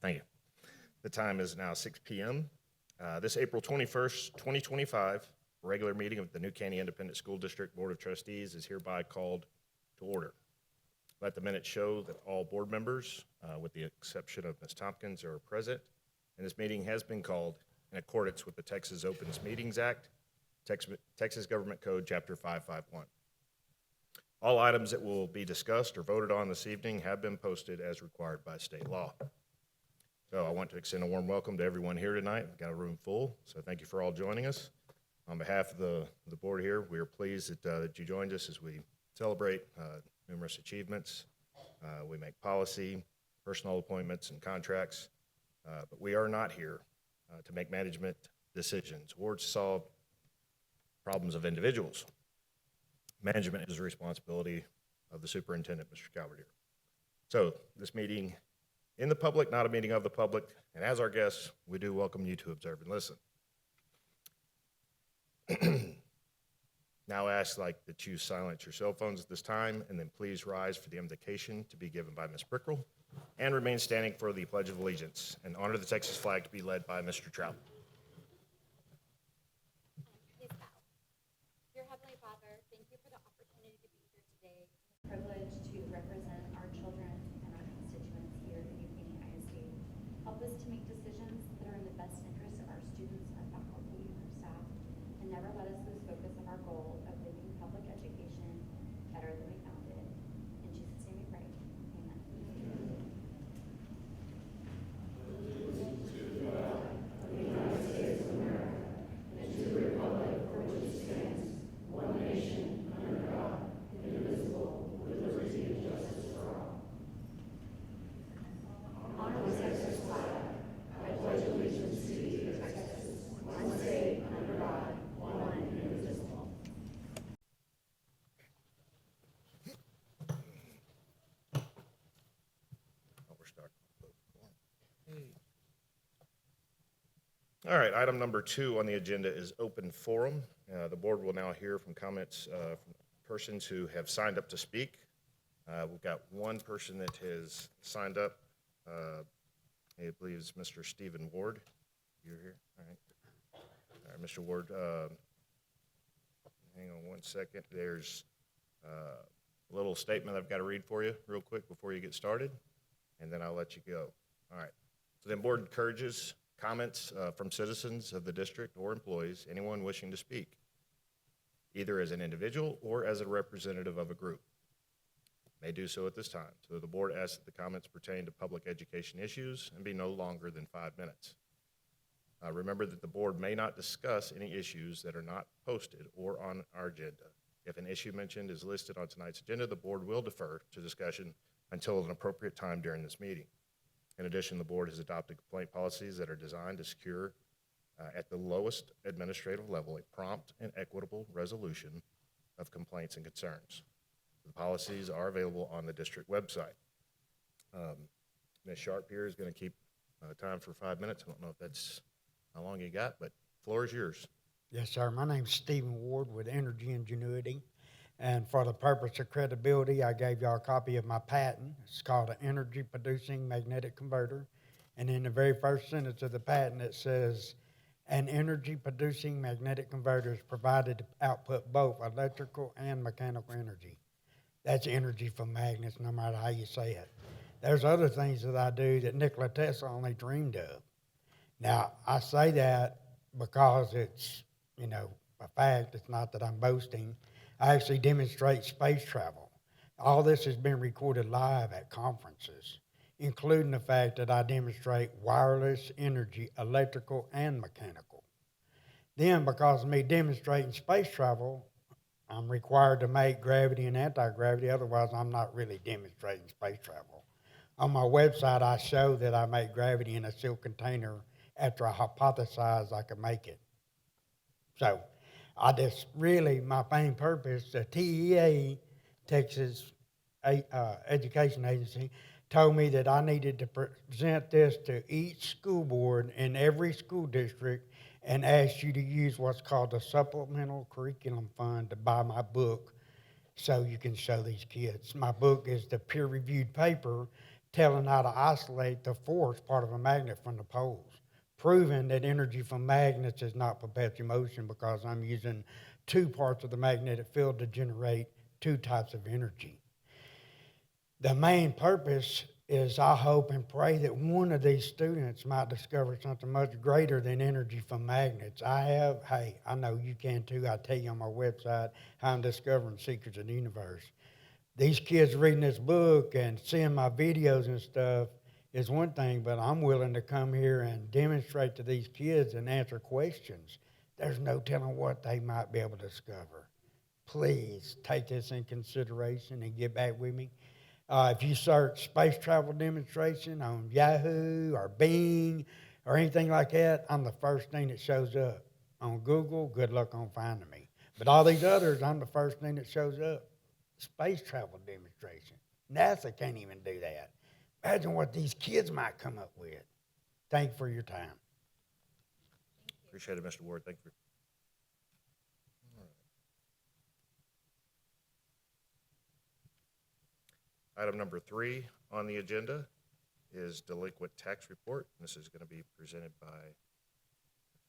Thank you. The time is now 6 p.m. This April 21st, 2025, regular meeting of the New Caney Independent School District Board of Trustees is hereby called to order. Let the minutes show that all board members, with the exception of Ms. Tompkins, are present, and this meeting has been called in accordance with the Texas Open Meetings Act, Texas Government Code, Chapter 551. All items that will be discussed or voted on this evening have been posted as required by state law. So I want to extend a warm welcome to everyone here tonight. We've got a room full, so thank you for all joining us. On behalf of the board here, we are pleased that you joined us as we celebrate numerous achievements. We make policy, personnel appointments, and contracts, but we are not here to make management decisions or to solve problems of individuals. Management is the responsibility of the superintendent, Mr. Calverdier. So this meeting in the public, not a meeting of the public, and as our guests, we do welcome you to observe and listen. Now ask that you silence your cell phones at this time, and then please rise for the invocation to be given by Ms. Brickrell, and remain standing for the Pledge of Allegiance, and honor the Texas flag to be led by Mr. Trout. Please bow. Dear Heavenly Father, thank you for the opportunity to be here today, the privilege to represent our children and our constituents here at New Caney ISD. Help us to make decisions that are in the best interest of our students, our faculty, and our staff, and never let us lose focus of our goal of making public education better than we found it. In Jesus' name we pray. Amen. All right, item number 2 on the agenda is open forum. The board will now hear from comments from persons who have signed up to speak. We've got one person that has signed up. I believe it's Mr. Stephen Ward. You're here? All right, Mr. Ward, hang on one second. There's a little statement I've got to read for you real quick before you get started, and then I'll let you go. All right, so the board encourages comments from citizens of the district or employees, anyone wishing to speak, either as an individual or as a representative of a group, may do so at this time. So the board asks that the comments pertain to public education issues and be no longer than 5 minutes. Remember that the board may not discuss any issues that are not posted or on our agenda. If an issue mentioned is listed on tonight's agenda, the board will defer to discussion until an appropriate time during this meeting. In addition, the board has adopted complaint policies that are designed to secure, at the lowest administrative level, a prompt and equitable resolution of complaints and concerns. The policies are available on the district website. Ms. Sharp here is going to keep time for 5 minutes. I don't know if that's how long you got, but the floor is yours. Yes, sir. My name's Stephen Ward with Energy Ingenuity. And for the purpose of credibility, I gave y'all a copy of my patent. It's called an energy producing magnetic converter. And in the very first sentence of the patent, it says, an energy producing magnetic converter is provided to output both electrical and mechanical energy. That's energy from magnets, no matter how you say it. There's other things that I do that Nikola Tesla only dreamed of. Now, I say that because it's, a fact. It's not that I'm boasting. I actually demonstrate space travel. All this has been recorded live at conferences, including the fact that I demonstrate wireless energy, electrical and mechanical. Then, because of me demonstrating space travel, I'm required to make gravity and anti-gravity, otherwise I'm not really demonstrating space travel. On my website, I show that I make gravity in a sealed container after I hypothesize I can make it. So, my main purpose, the TEA, Texas Education Agency, told me that I needed to present this to each school board in every school district and ask you to use what's called the Supplemental Curriculum Fund to buy my book so you can show these kids. My book is the peer-reviewed paper telling how to isolate the force part of a magnet from the poles, proving that energy from magnets is not perpetual motion because I'm using two parts of the magnetic field to generate two types of energy. The main purpose is I hope and pray that one of these students might discover something much greater than energy from magnets. I know you can too. I tell you on my website how I'm discovering secrets of the universe. These kids reading this book and seeing my videos and stuff is one thing, but I'm willing to come here and demonstrate to these kids and answer questions. There's no telling what they might be able to discover. Please take this in consideration and get back with me. If you search space travel demonstration on Yahoo or Bing or anything like that, I'm the first thing that shows up. On Google, good luck on finding me. But all these others, I'm the first thing that shows up. Space travel demonstration. NASA can't even do that. Imagine what these kids might come up with. Thank you for your time. Appreciate it, Mr. Ward. Thank you. Item number 3 on the agenda is delinquent tax report. This is going to be presented by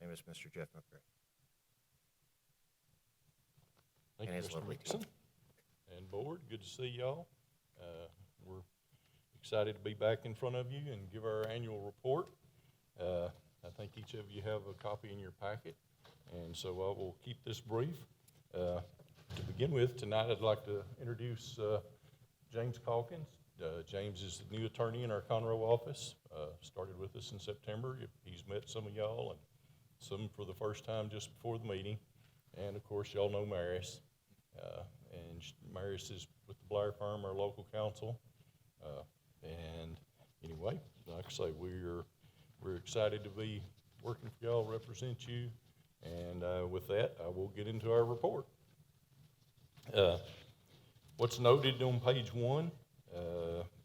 famous Mr. Jeff McRae. Thank And you, his Mr. lovely Mixon and board. Good to see y'all. We're excited to be back in front of you and give our annual report. I think each of you have a copy in your packet, and so I will keep this brief. To begin with, tonight I'd like to introduce James Calkins. James is the new attorney in our Conroe office. Started with us in September. He's met some of y'all and some for the first time just before the meeting. And of course, y'all know Maris. And Maris is with the Blair firm, our local counsel. And anyway, like I say, we're excited to be working for y'all, represent you. And with that, I will get into our report. What's noted on page 1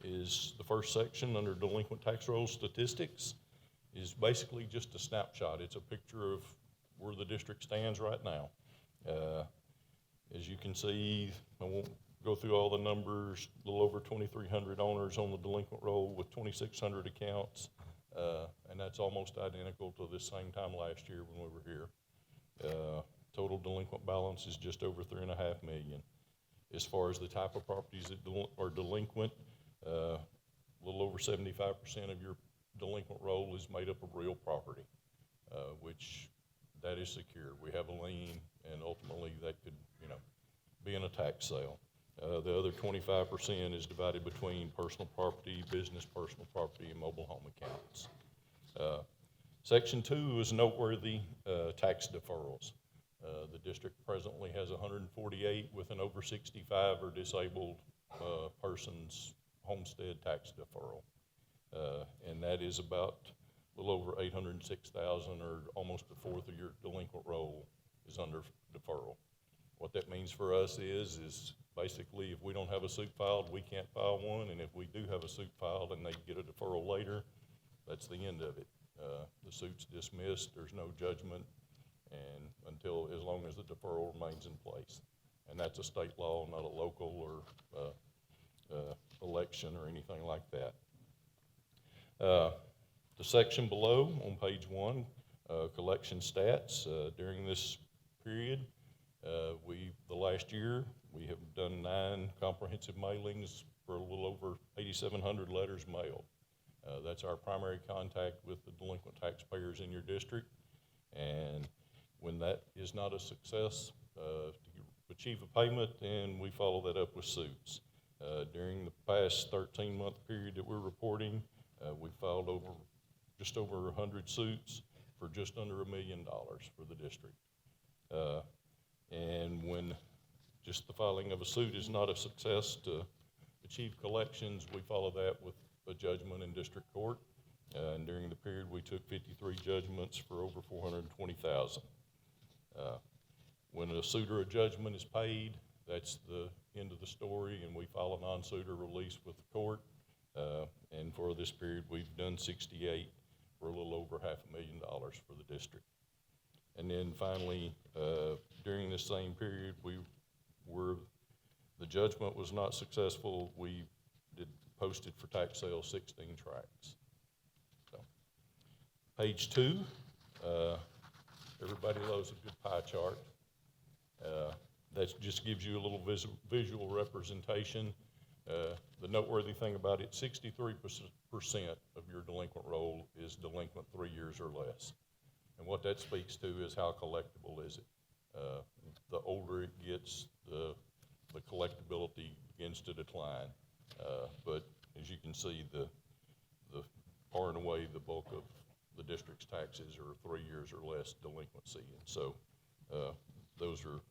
is the first section under delinquent tax roll statistics is basically just a snapshot. It's a picture of where the district stands right now. As you can see, I won't go through all the numbers, a little over 2,300 owners on the delinquent roll with 2,600 accounts, and that's almost identical to this same time last year when we were here. Total delinquent balance is just over $3.5 million. As far as the type of properties that are delinquent, a little over 75% of your delinquent roll is made up of real property, which that is secure. We have a lien, and ultimately that could, be in a tax sale. The other 25% is divided between personal property, business personal property, and mobile home accounts. Section 2 is noteworthy tax deferrals. The district presently has 148 with an over 65 or disabled person's homestead tax deferral. And that is about a little over 806,000, or almost a fourth of your delinquent roll is under deferral. What that means for us is basically if we don't have a suit filed, we can't file one, and if we do have a suit filed and they get a deferral later, that's the end of it. The suit's dismissed, there's no judgment, and until as long as the deferral remains in place. And that's a state law, not a local or election or anything like that. The section below on page 1, collection stats. During this period, the last year, we have done 9 comprehensive mailings for a little over 8,700 letters mailed. That's our primary contact with the delinquent taxpayers in your district. And when that is not a success, to achieve a payment, then we follow that up with suits. During the past 13-month period that we're reporting, we filed just over 100 suits for just under $1 million for the district. And when just the filing of a suit is not a success to achieve collections, we follow that with a judgment in district court. And during the period, we took 53 judgments for over $420,000. When a suit or a judgment is paid, that's the end of the story, and we file a non-suitor release with the court. And for this period, we've done 68 for a little over $500,000 for the district. And then finally, during this same period, the judgment was not successful. We did posted for tax sale 16 tracts. So, page 2, everybody loves a good pie chart. That just gives you a little visual representation. The noteworthy thing about it, 63% of your delinquent roll is delinquent 3 years or less. And what that speaks to is how collectible is it. The older it gets, the collectability begins to decline. But as you can see, the far and away the bulk of the district's taxes are 3 years or less delinquency. And so those are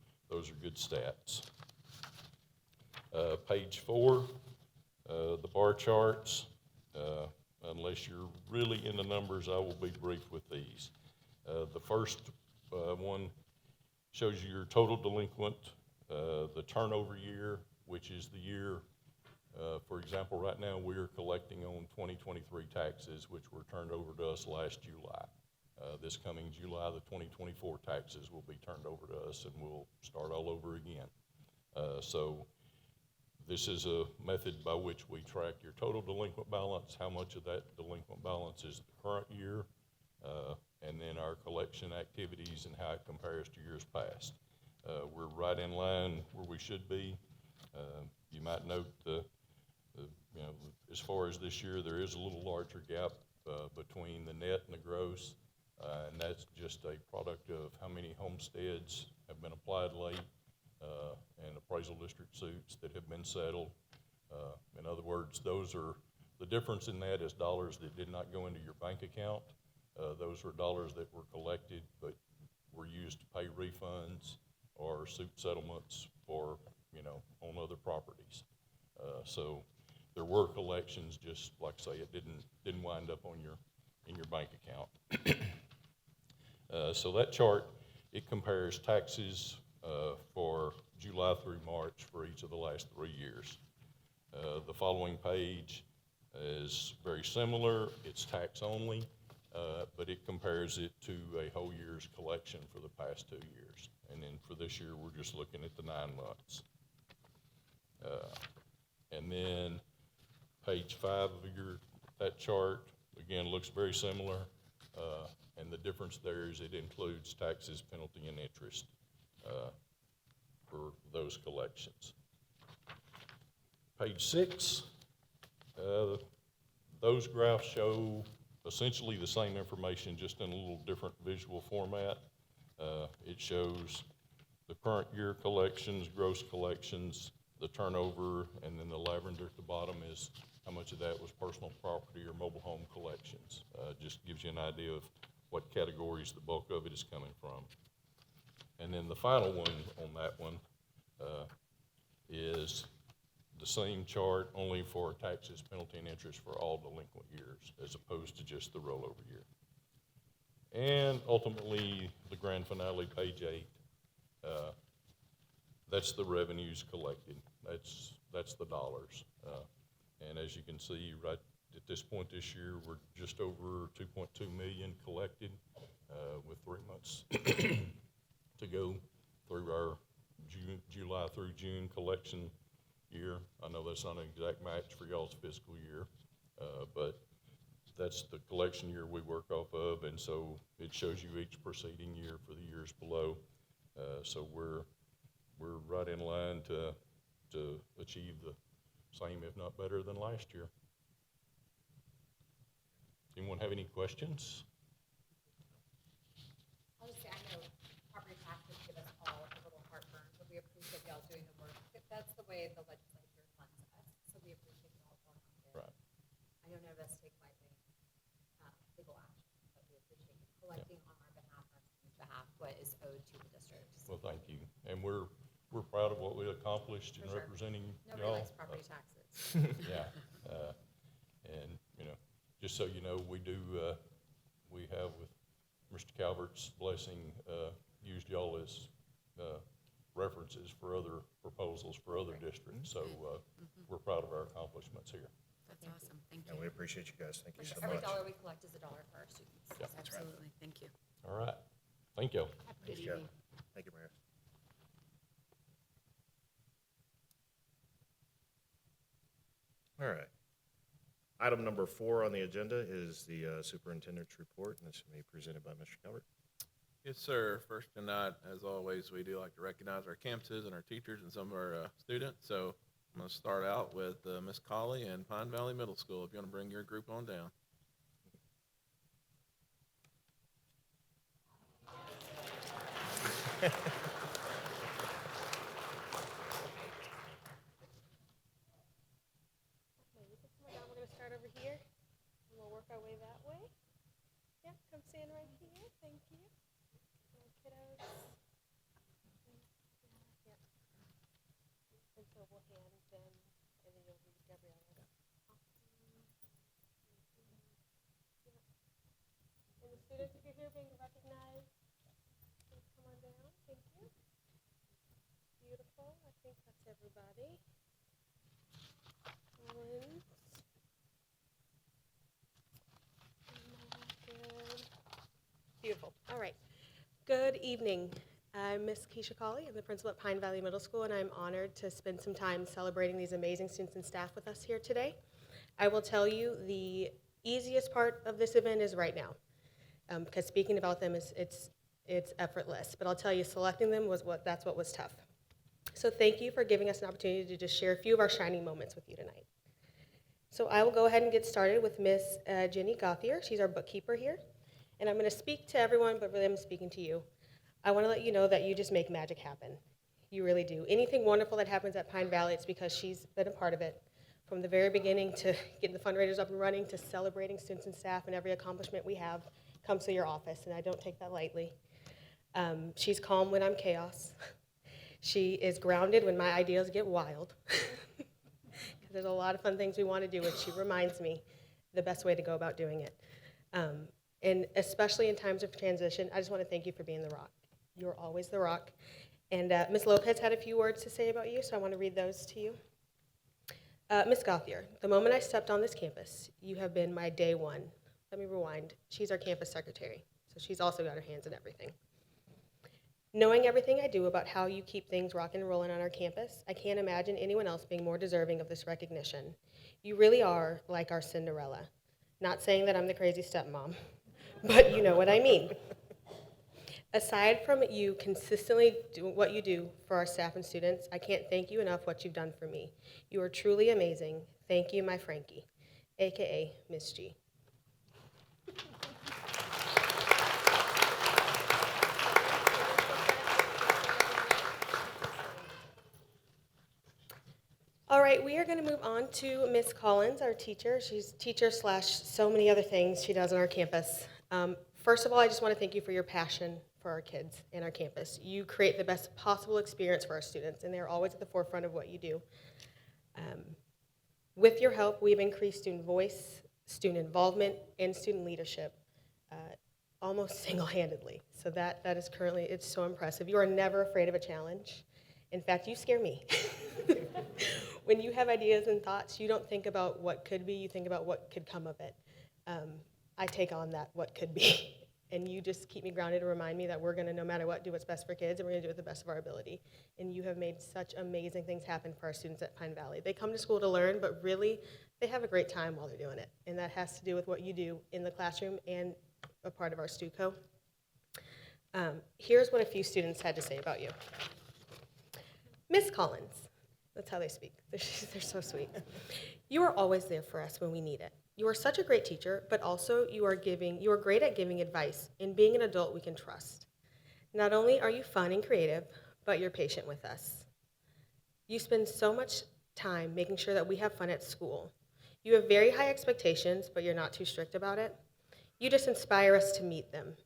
good stats. Page 4, the bar charts. Unless you're really into numbers, I will be brief with these. The first one shows you your total delinquent, the turnover year, which is the year, for example, right now we're collecting on 2023 taxes, which were turned over to us last July. This coming July, the 2024 taxes will be turned over to us and we'll start all over again. So this is a method by which we track your total delinquent balance, how much of that delinquent balance is the current year, and then our collection activities and how it compares to years past. We're right in line where we should be. You might note as far as this year, there is a little larger gap between the net and the gross, and that's just a product of how many homesteads have been applied late and appraisal district suits that have been settled. In other words, the difference in that is dollars that did not go into your bank account. Those were dollars that were collected but were used to pay refunds or suit settlements for, on other properties. So there were collections, just like I say, it didn't wind up in your bank account. So that chart, it compares taxes for July through March for each of the last 3 years. The following page is very similar. It's tax only, but it compares it to a whole year's collection for the past 2 years. And then for this year, we're just looking at the 9 months. And then page 5 of that chart, again, looks very similar. And the difference there is it includes taxes, penalty, and interest for those collections. Page 6, those graphs show essentially the same information, just in a little different visual format. It shows the current year collections, gross collections, the turnover, and then the lavender at the bottom is how much of that was personal property or mobile home collections. Just gives you an idea of what categories the bulk of it is coming from. And then the final one on that one is the same chart, only for taxes, penalty, and interest for all delinquent years, as opposed to just the rollover year. And ultimately, the grand finale, page 8, that's the revenues collected. That's the dollars. And as you can see, right at this point this year, we're just over 2.2 million collected, with 3 months to go through our July through June collection year. I know that's not an exact match for y'all's fiscal year, but that's the collection year we work off of, and so it shows you each preceding year for the years below. So we're right in line to achieve the same, if not better, than last year. Anyone have any questions? I'll just say, I know property taxes give us all a little heartburn, but we appreciate y'all doing the work. That's the way the legislature funds us, so we appreciate y'all working on it. Right. I know none of us take lightly legal action, but we appreciate you collecting on our behalf, our team's behalf, what is owed to the district. Well, thank you. And we're proud of what we accomplished in For sure. representing Nobody y'all. likes property taxes. Yeah. And, just so you know, we have, with Mr. Calvert's blessing, used y'all as references for other proposals for other districts. So we're proud of our accomplishments here. That's awesome, thank And you. we appreciate you guys. Thank you so Every much. dollar we collect is a dollar for our students. Yeah. Absolutely, thank you. All right. Thank you. Have a good Thanks, Jeff. evening. Thank you, Mayor. All right. Item number 4 on the agenda is the superintendent's report, and this will be presented by Mr. Calvert. Yes, sir. First tonight, as always, we do like to recognize our campuses and our teachers and some of our students. So I'm going to start out with Miss Collie and Pine Valley Middle School. If you want to bring your group on down. We're going to start over here, and we'll work our way that way. Yep, come stand right here. Thank you. Little kiddos. Yep. And so we'll hand them, and then you'll read Gabriella. Yep. And the students, if you're here being recognized, please come on down. Thank you. Beautiful. I think that's everybody. And beautiful. All right. Good evening. I'm Miss Keisha Colley. I'm the principal at Pine Valley Middle School, and I'm honored to spend some time celebrating these amazing students and staff with us here today. I will tell you the easiest part of this event is right now, because speaking about them it's effortless. But I'll tell you, selecting them that's what was tough. So thank you for giving us an opportunity to just share a few of our shining moments with you tonight. So I will go ahead and get started with Miss Jenny Gauthier. She's our bookkeeper here. And I'm going to speak to everyone, but really I'm speaking to you. I want to let you know that you just make magic happen. You really do. Anything wonderful that happens at Pine Valley, it's because she's been a part of it. From the very beginning to getting the fundraisers up and running to celebrating students and staff, and every accomplishment we have comes to your office, and I don't take that lightly. She's calm when I'm chaos. She is grounded when my ideas get wild. Because there's a lot of fun things we want to do, and she reminds me the best way to go about doing it. And especially in times of transition, I just want to thank you for being the rock. You're always the rock. And Ms. Lopez had a few words to say about you, so I want to read those to you. Ms. Gauthier, the moment I stepped on this campus, you have been my day one. Let me rewind. She's our campus secretary, so she's also got her hands in everything. Knowing everything I do about how you keep things rocking and rolling on our campus, I can't imagine anyone else being more deserving of this recognition. You really are like our Cinderella. Not saying that I'm the crazy stepmom, but you know what I mean. Aside from you consistently doing what you do for our staff and students, I can't thank you enough what you've done for me. You are truly amazing. Thank you, my Frankie, AKA Miss G. All right, we are going to move on to Miss Collins, our teacher. She's teacher / so many other things she does on our campus. First of all, I just want to thank you for your passion for our kids and our campus. You create the best possible experience for our students, and they're always at the forefront of what you do. With your help, we've increased student voice, student involvement, and student leadership almost single-handedly. So that is currently, it's so impressive. You are never afraid of a challenge. In fact, you scare me. When you have ideas and thoughts, you don't think about what could be, you think about what could come of it. I take on that what could be, and you just keep me grounded and remind me that we're going to, no matter what, do what's best for kids, and we're going to do it to the best of our ability. And you have made such amazing things happen for our students at Pine Valley. They come to school to learn, but really, they have a great time while they're doing it, and that has to do with what you do in the classroom and a part of our STUCO. Here's what a few students had to say about you. Miss Collins, that's how they speak. They're so sweet. You are always there for us when we need it. You are such a great teacher, but also you are great at giving advice and being an adult we can trust. Not only are you fun and creative, but you're patient with us. You spend so much time making sure that we have fun at school. You have very high expectations, but you're not too strict about it. You just inspire us to meet them.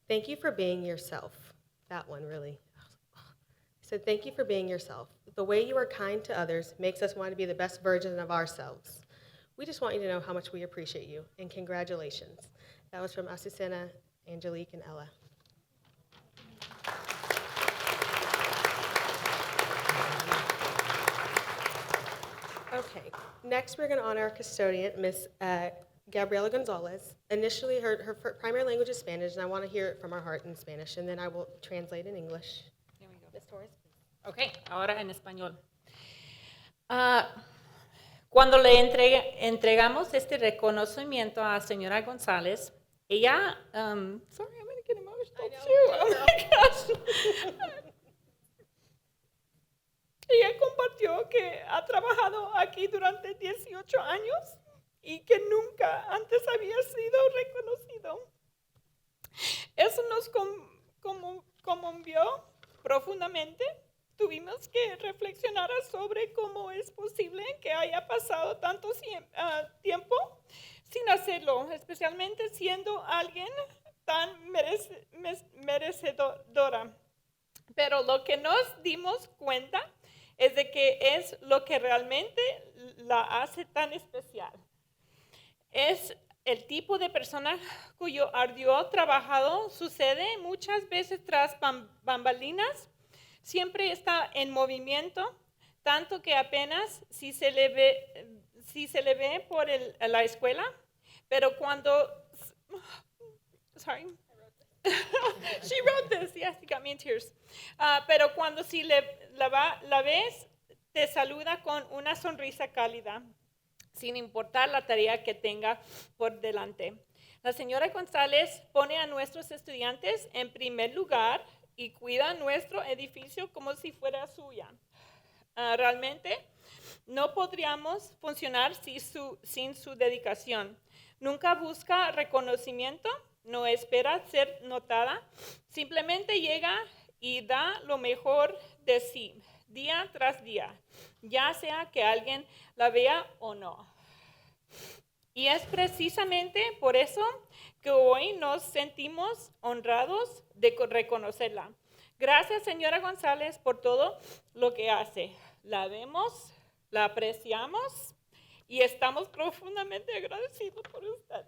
Thank you for being yourself. That one really. I said, thank you for being yourself. The way you are kind to others makes us want to be the best version of ourselves. We just want you to know how much we appreciate you, and congratulations. That was from Azucena, Angelique, and Ella. Okay, next we're going to honor our custodian, Miss Gabriela Gonzalez. Initially, her primary language is Spanish, and I want to hear it from her heart in Spanish, and then I will translate in English. Here we go. Ms. Torres? Ok, ahora en español. Cuando le entregamos este reconocimiento a señora González, ella, sorry, I'm going to get emotional too. Oh my gosh. Ella compartió que ha trabajado aquí durante 18 años y que nunca antes había sido reconocido. Eso nos conmovió profundamente. Tuvimos que reflexionar sobre cómo es posible que haya pasado tanto tiempo sin hacerlo, especialmente siendo alguien tan merecedora. Pero lo que nos dimos cuenta es de que es lo que realmente la hace tan especial. Es el tipo de persona cuyo arduo trabajo sucede muchas veces tras bambalinas. Siempre está en movimiento, tanto que apenas si se le ve por la escuela, pero cuando, sorry, she wrote this, yes, it got me in tears. Pero cuando si la ves, te saluda con una sonrisa cálida, sin importar la tarea que tenga por delante. La señora González pone a nuestros estudiantes en primer lugar y cuida nuestro edificio como si fuera suya. Realmente no podríamos funcionar sin su dedicación. Nunca busca reconocimiento, no espera ser notada, simplemente llega y da lo mejor de sí, día tras día, ya sea que alguien la vea o no. Y es precisamente por eso que hoy nos sentimos honrados de reconocerla. Gracias, señora González, por todo lo que hace. La vemos, la apreciamos y estamos profundamente agradecidos por usted.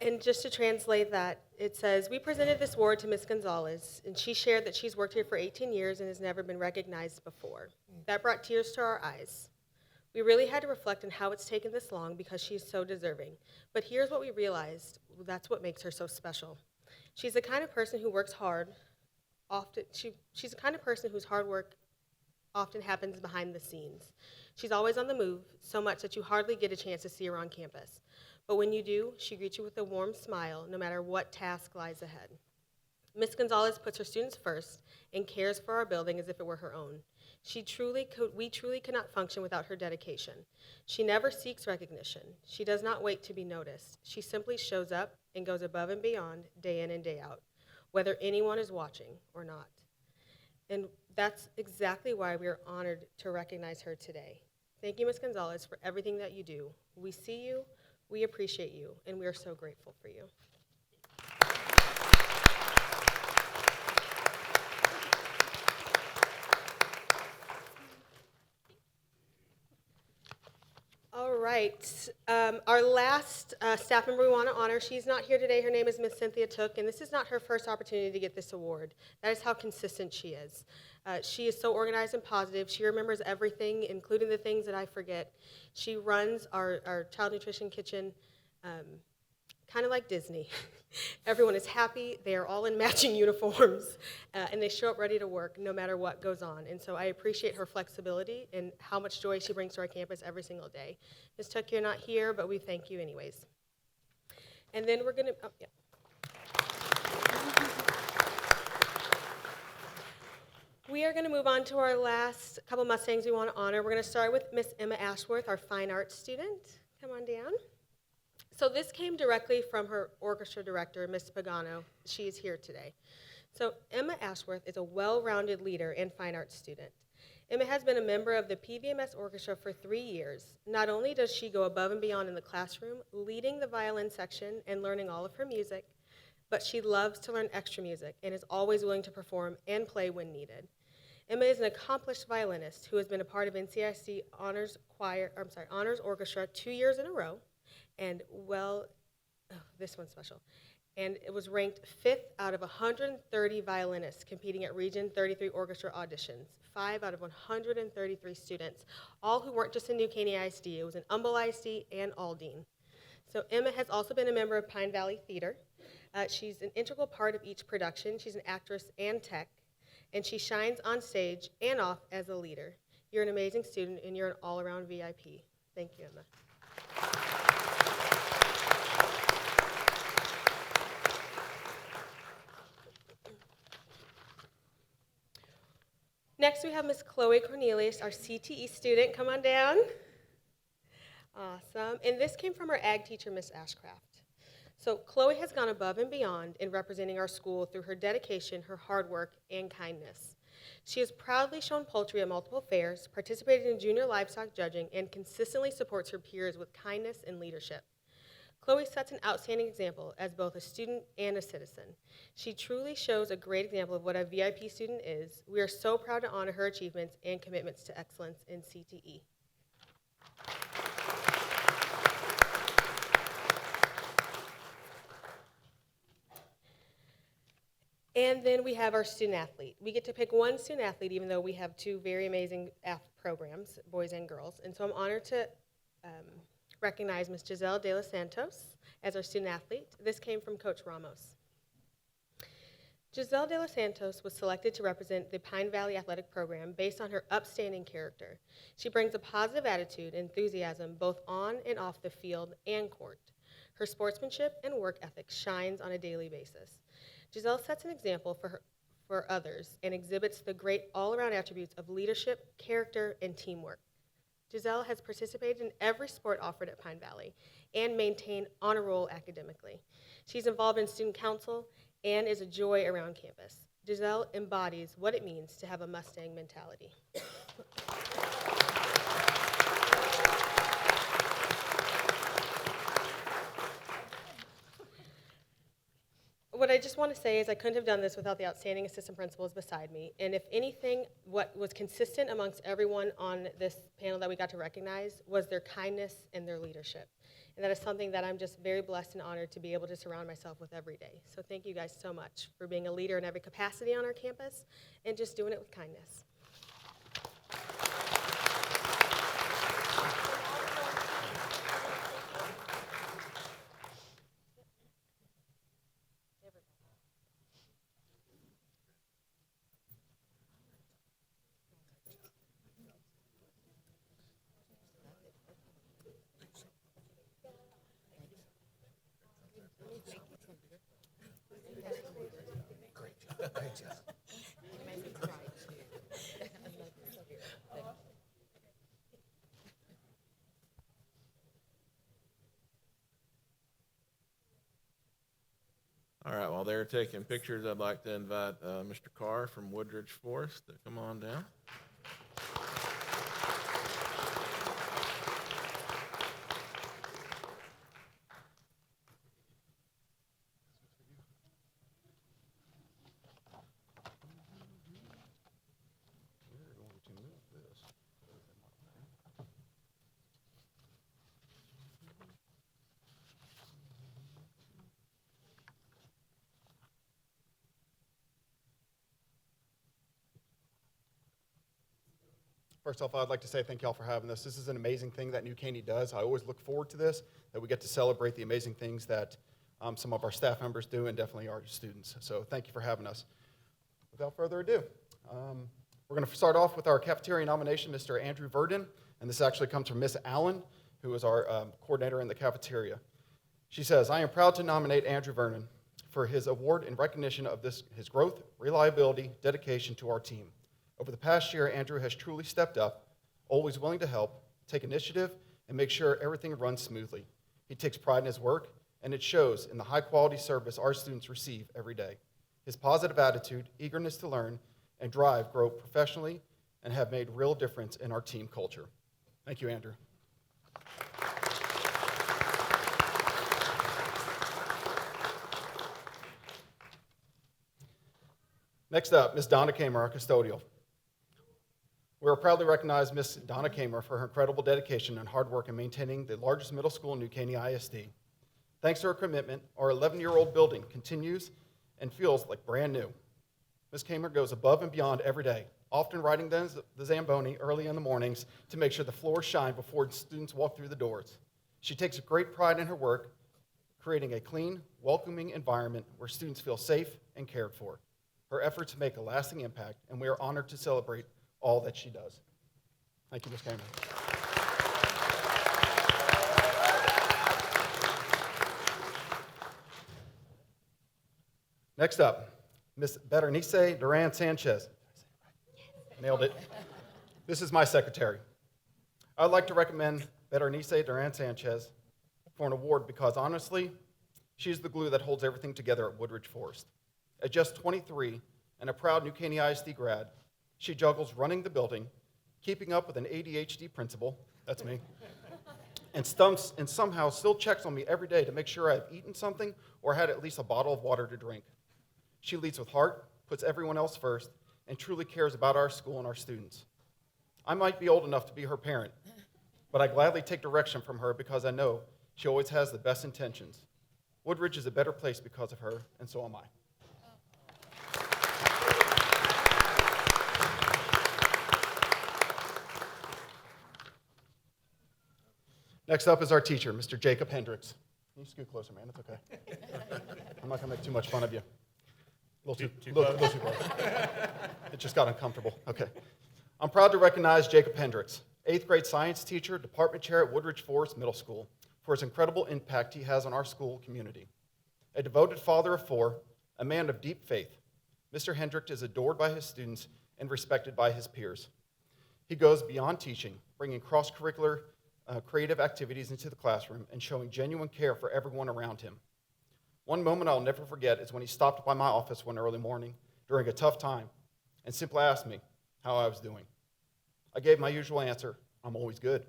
And just to translate that, it says, we presented this award to Ms. Gonzalez, and she shared that she's worked here for 18 years and has never been recognized before. That brought tears to our eyes. We really had to reflect on how it's taken this long because she's so deserving. But here's what we realized. That's what makes her so special. She's the kind of person who works hard. She's the kind of person whose hard work often happens behind the scenes. She's always on the move, so much that you hardly get a chance to see her on campus. But when you do, she greets you with a warm smile, no matter what task lies ahead. Ms. Gonzalez puts her students first and cares for our building as if it were her own. We truly cannot function without her dedication. She never seeks recognition. She does not wait to be noticed. She simply shows up and goes above and beyond day in and day out, whether anyone is watching or not. And that's exactly why we are honored to recognize her today. Thank you, Ms. Gonzalez, for everything that you do. We see you, we appreciate you, and we are so grateful for you. All right. Our last staff member we want to honor, she's not here today. Her name is Miss Cynthia Took, and this is not her first opportunity to get this award. That is how consistent she is. She is so organized and positive. She remembers everything, including the things that I forget. She runs our child nutrition kitchen kind of like Disney. Everyone is happy. They are all in matching uniforms, and they show up ready to work no matter what goes on. And so I appreciate her flexibility and how much joy she brings to our campus every single day. Ms. Tuck, you're not here, but we thank you anyways. And then we're going to, We are going to move on to our last couple Mustangs we want to honor. We're going to start with Miss Emma Ashworth, our fine arts student. Come on down. So this came directly from her orchestra director, Miss Pagano. She is here today. So Emma Ashworth is a well-rounded leader and fine arts student. Emma has been a member of the PVMS Orchestra for 3 years. Not only does she go above and beyond in the classroom, leading the violin section and learning all of her music, but she loves to learn extra music and is always willing to perform and play when needed. Emma is an accomplished violinist who has been a part of NCISD Honors Orchestra 2 years in a row, and this one's special. And it was ranked 5th out of 130 violinists competing at Region 33 orchestra auditions. 5 out of 133 students, all who weren't just in New Caney ISD. It was in Humble ISD and Aldine. So Emma has also been a member of Pine Valley Theater. She's an integral part of each production. She's an actress and tech. and she shines on stage and off as a leader. You're an amazing student, and you're an all-around VIP. Thank you, Emma. Next, we have Miss Chloe Cornelius, our CTE student. Come on down. Awesome. And this came from our ag teacher, Miss Ashcraft. So Chloe has gone above and beyond in representing our school through her dedication, her hard work, and kindness. She has proudly shown poultry at multiple fairs, participated in junior livestock judging, and consistently supports her peers with kindness and leadership. Chloe sets an outstanding example as both a student and a citizen. She truly shows a great example of what a VIP student is. We are so proud to honor her achievements and commitments to excellence in CTE. And then we have our student athlete. We get to pick one student athlete, even though we have two very amazing programs, boys and girls. And so I'm honored to recognize Ms. Giselle De Los Santos as our student athlete. This came from Coach Ramos. Giselle De Los Santos was selected to represent the Pine Valley Athletic Program based on her upstanding character. She brings a positive attitude and enthusiasm both on and off the field and court. Her sportsmanship and work ethic shines on a daily basis. Giselle sets an example for others and exhibits the great all-around attributes of leadership, character, and teamwork. Giselle has participated in every sport offered at Pine Valley and maintained on a roll academically. She's involved in student council and is a joy around campus. Giselle embodies what it means to have a Mustang mentality. What I just want to say is I couldn't have done this without the outstanding assistant principals beside me. And if anything, what was consistent amongst everyone on this panel that we got to recognize was their kindness and their leadership. And that is something that I'm just very blessed and honored to be able to surround myself with every day. So thank you guys so much for being a leader in every capacity on our campus and just doing it with kindness. All right, while they're taking pictures, I'd like to invite Mr. Carr from Woodridge Forest to come on down. First off, I'd like to say thank y'all for having this. This is an amazing thing that New Caney does. I always look forward to this, that we get to celebrate the amazing things that some of our staff members do and definitely our students. So thank you for having us. Without further ado, we're going to start off with our cafeteria nomination, Mr. Andrew Verdon, and this actually comes from Miss Allen, who is our coordinator in the cafeteria. She says, I am proud to nominate Andrew Vernon for his award in recognition of his growth, reliability, dedication to our team. Over the past year, Andrew has truly stepped up, always willing to help, take initiative, and make sure everything runs smoothly. He takes pride in his work, and it shows in the high-quality service our students receive every day. His positive attitude, eagerness to learn, and drive grow professionally and have made real difference in our team culture. Thank you, Andrew. Next up, Ms. Donna Kamer, our custodial. We are proudly recognize Ms. Donna Kamer for her incredible dedication and hard work in maintaining the largest middle school in New Caney ISD. Thanks to her commitment, our 11-year-old building continues and feels like brand new. Ms. Kamer goes above and beyond every day, often riding the Zamboni early in the mornings to make sure the floors shine before students walk through the doors. She takes great pride in her work, creating a clean, welcoming environment where students feel safe and cared for. Her efforts make a lasting impact, and we are honored to celebrate all that she does. Thank you, Ms. Cameron. Next up, Ms. Berenice Duran Sanchez. Nailed it. This is my secretary. I'd like to recommend Berenice Duran Sanchez for an award because, honestly, she's the glue that holds everything together at Woodridge Forest. At just 23 and a proud New Caney ISD grad, she juggles running the building, keeping up with an ADHD principal, that's me, and somehow still checks on me every day to make sure I've eaten something or had at least a bottle of water to drink. She leads with heart, puts everyone else first, and truly cares about our school and our students. I might be old enough to be her parent, but I gladly take direction from her because I know she always has the best intentions. Woodridge is a better place because of her, and so am I. Next up is our teacher, Mr. Jacob Hendricks. Can you scoot closer, man? It's okay. I'm not going to make too much fun of you. A little too close. It just got uncomfortable. Okay. I'm proud to recognize Jacob Hendricks, 8th grade science teacher, department chair at Woodridge Forest Middle School, for his incredible impact he has on our school community. A devoted father of 4, a man of deep faith, Mr. Hendricks is adored by his students and respected by his peers. He goes beyond teaching, bringing cross-curricular creative activities into the classroom and showing genuine care for everyone around him. One moment I'll never forget is when he stopped by my office one early morning during a tough time and simply asked me how I was doing. I gave my usual answer, I'm always good.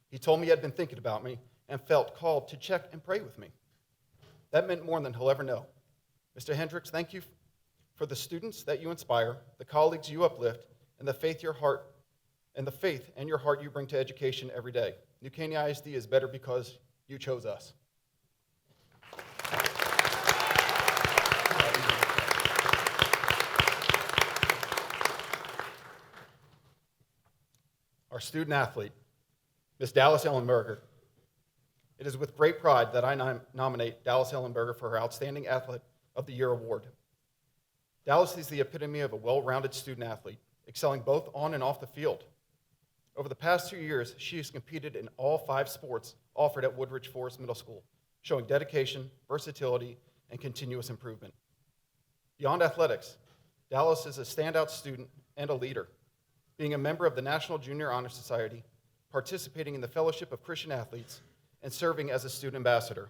He told me he had been thinking about me and felt called to check and pray with me. That meant more than he'll ever know. Mr. Hendricks, thank you for the students that you inspire, the colleagues you uplift, and the faith and your heart you bring to education every day. New Caney ISD is better because you chose us. Our student athlete, Ms. Dallas Ellenberger. It is with great pride that I nominate Dallas Ellenberger for her Outstanding Athlete of the Year award. Dallas is the epitome of a well-rounded student athlete, excelling both on and off the field. Over the past 2 years, she has competed in all 5 sports offered at Woodridge Forest Middle School, showing dedication, versatility, and continuous improvement. Beyond athletics, Dallas is a standout student and a leader, being a member of the National Junior Honor Society, participating in the Fellowship of Christian Athletes, and serving as a student ambassador.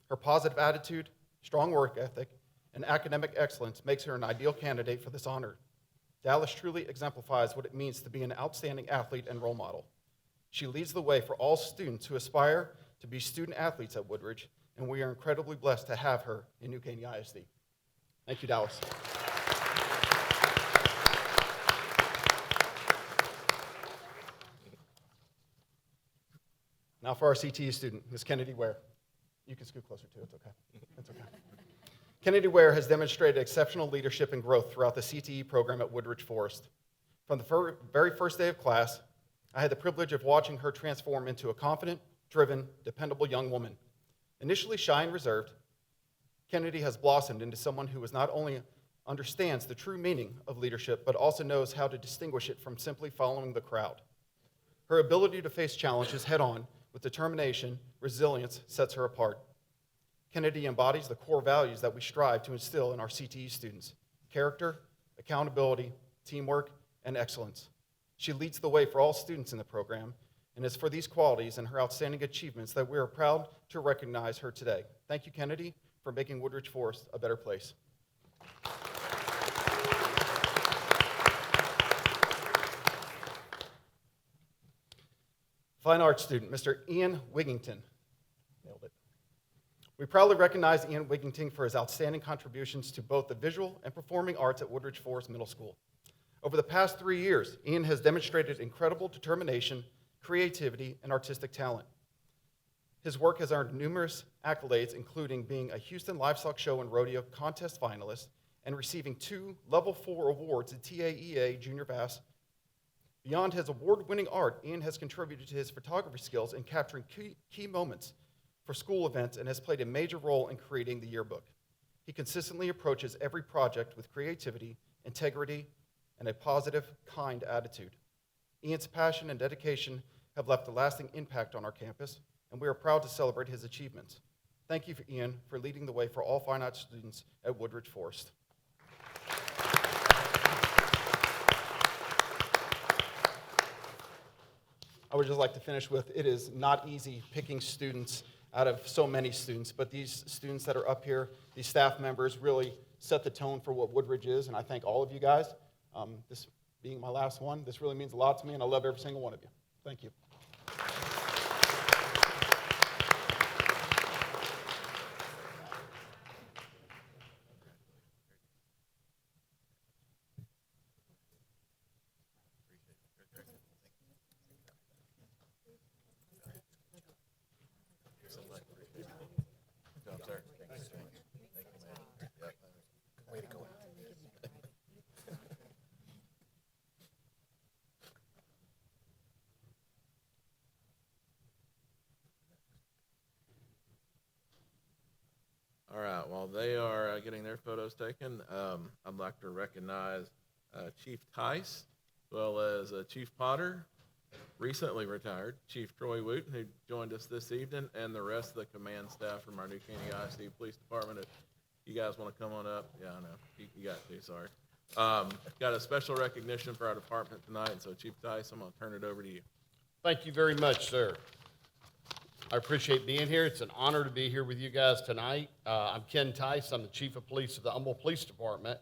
Her positive attitude, strong work ethic, and academic excellence makes her an ideal candidate for this honor. Dallas truly exemplifies what it means to be an outstanding athlete and role model. She leads the way for all students who aspire to be student athletes at Woodridge, and we are incredibly blessed to have her in New Caney ISD. Thank you, Dallas. Now for our CTE student, Ms. Kennedy Ware. You can scoot closer too, it's okay. It's okay. Kennedy Ware has demonstrated exceptional leadership and growth throughout the CTE program at Woodridge Forest. From the very first day of class, I had the privilege of watching her transform into a confident, driven, dependable young woman. Initially shy and reserved, Kennedy has blossomed into someone who not only understands the true meaning of leadership, but also knows how to distinguish it from simply following the crowd. Her ability to face challenges head-on with determination, resilience sets her apart. Kennedy embodies the core values that we strive to instill in our CTE students: character, accountability, teamwork, and excellence. She leads the way for all students in the program, and it's for these qualities and her outstanding achievements that we are proud to recognize her today. Thank you, Kennedy, for making Woodridge Forest a better place. Fine arts student, Mr. Ian Wigington. Nailed it. We proudly recognize Ian Wigington for his outstanding contributions to both the visual and performing arts at Woodridge Forest Middle School. Over the past 3 years, Ian has demonstrated incredible determination, creativity, and artistic talent. His work has earned numerous accolades, including being a Houston Livestock Show and Rodeo contest finalist and receiving 2 Level 4 awards at TAEA Junior Bass. Beyond his award-winning art, Ian has contributed to his photography skills in capturing key moments for school events and has played a major role in creating the yearbook. He consistently approaches every project with creativity, integrity, and a positive, kind attitude. Ian's passion and dedication have left a lasting impact on our campus, and we are proud to celebrate his achievements. Thank you, Ian, for leading the way for all fine arts students at Woodridge Forest. I would just like to finish with, it is not easy picking students out of so many students, but these students that are up here, these staff members really set the tone for what Woodridge is, and I thank all of you guys. This being my last one, this really means a lot to me, and I love every single one of you. Thank you. All right, while they are getting their photos taken, I'd like to recognize Chief Tice, as well as Chief Potter, recently retired, Chief Troy Wooten, who joined us this evening, and the rest of the command staff from our new Caney ISD Police Department. If you guys want to come on up, yeah, I know, you got to, sorry. Got a special recognition for our department tonight, so Chief Tice, I'm going to turn it over to you. Thank you very much, sir. I appreciate being here. It's an honor to be here with you guys tonight. I'm Ken Tice. I'm the Chief of Police of the Humboldt Police Department.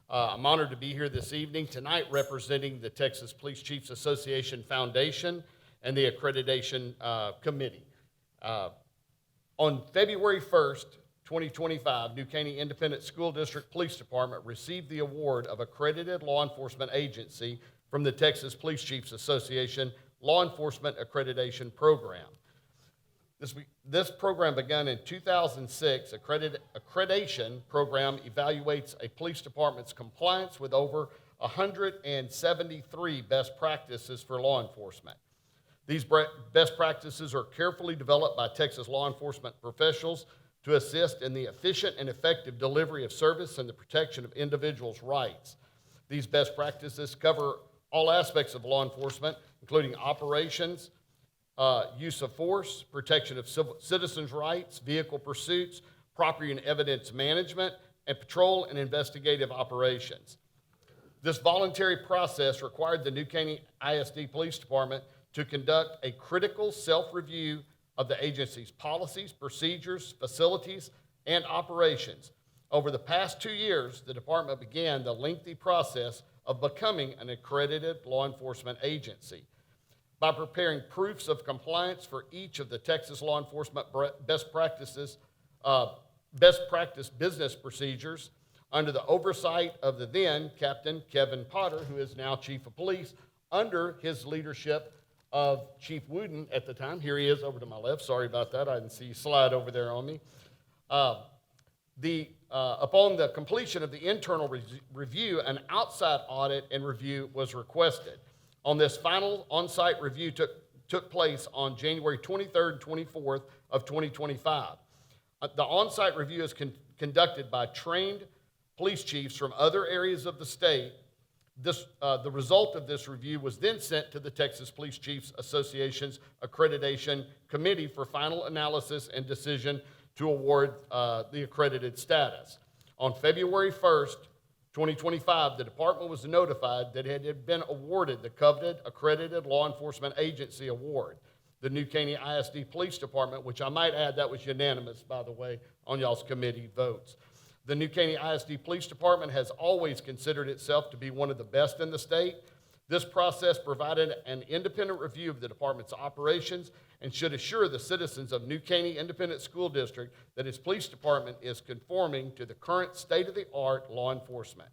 I'm honored to be here this evening tonight representing the Texas Police Chiefs Association Foundation and the Accreditation Committee. On February 1st, 2025, New Caney Independent School District Police Department received the award of Accredited Law Enforcement Agency from the Texas Police Chiefs Association Law Enforcement Accreditation Program. This program began in 2006. Accreditation program evaluates a police department's compliance with over 173 best practices for law enforcement. These best practices are carefully developed by Texas law enforcement professionals to assist in the efficient and effective delivery of service and the protection of individuals' rights. These best practices cover all aspects of law enforcement, including operations, use of force, protection of citizens' rights, vehicle pursuits, property and evidence management, and patrol and investigative operations. This voluntary process required the New Caney ISD Police Department to conduct a critical self-review of the agency's policies, procedures, facilities, and operations. Over the past 2 years, the department began the lengthy process of becoming an accredited law enforcement agency. By preparing proofs of compliance for each of the Texas law enforcement best practice business procedures under the oversight of the then Captain Kevin Potter, who is now Chief of Police, under his leadership of Chief Wooten at the time. Here he is over to my left. Sorry about that. I didn't see you slide over there on me. Upon the completion of the internal review, an outside audit and review was requested. On this final on-site review took place on January 23rd and 24th of 2025. The on-site review is conducted by trained police chiefs from other areas of the state. The result of this review was then sent to the Texas Police Chiefs Association's Accreditation Committee for final analysis and decision to award the accredited status. On February 1st, 2025, the department was notified that it had been awarded the coveted Accredited Law Enforcement Agency Award. The New Caney ISD Police Department, which I might add, that was unanimous, by the way, on y'all's committee votes. The New Caney ISD Police Department has always considered itself to be one of the best in the state. This process provided an independent review of the department's operations and should assure the citizens of New Caney Independent School District that its police department is conforming to the current state-of-the-art law enforcement.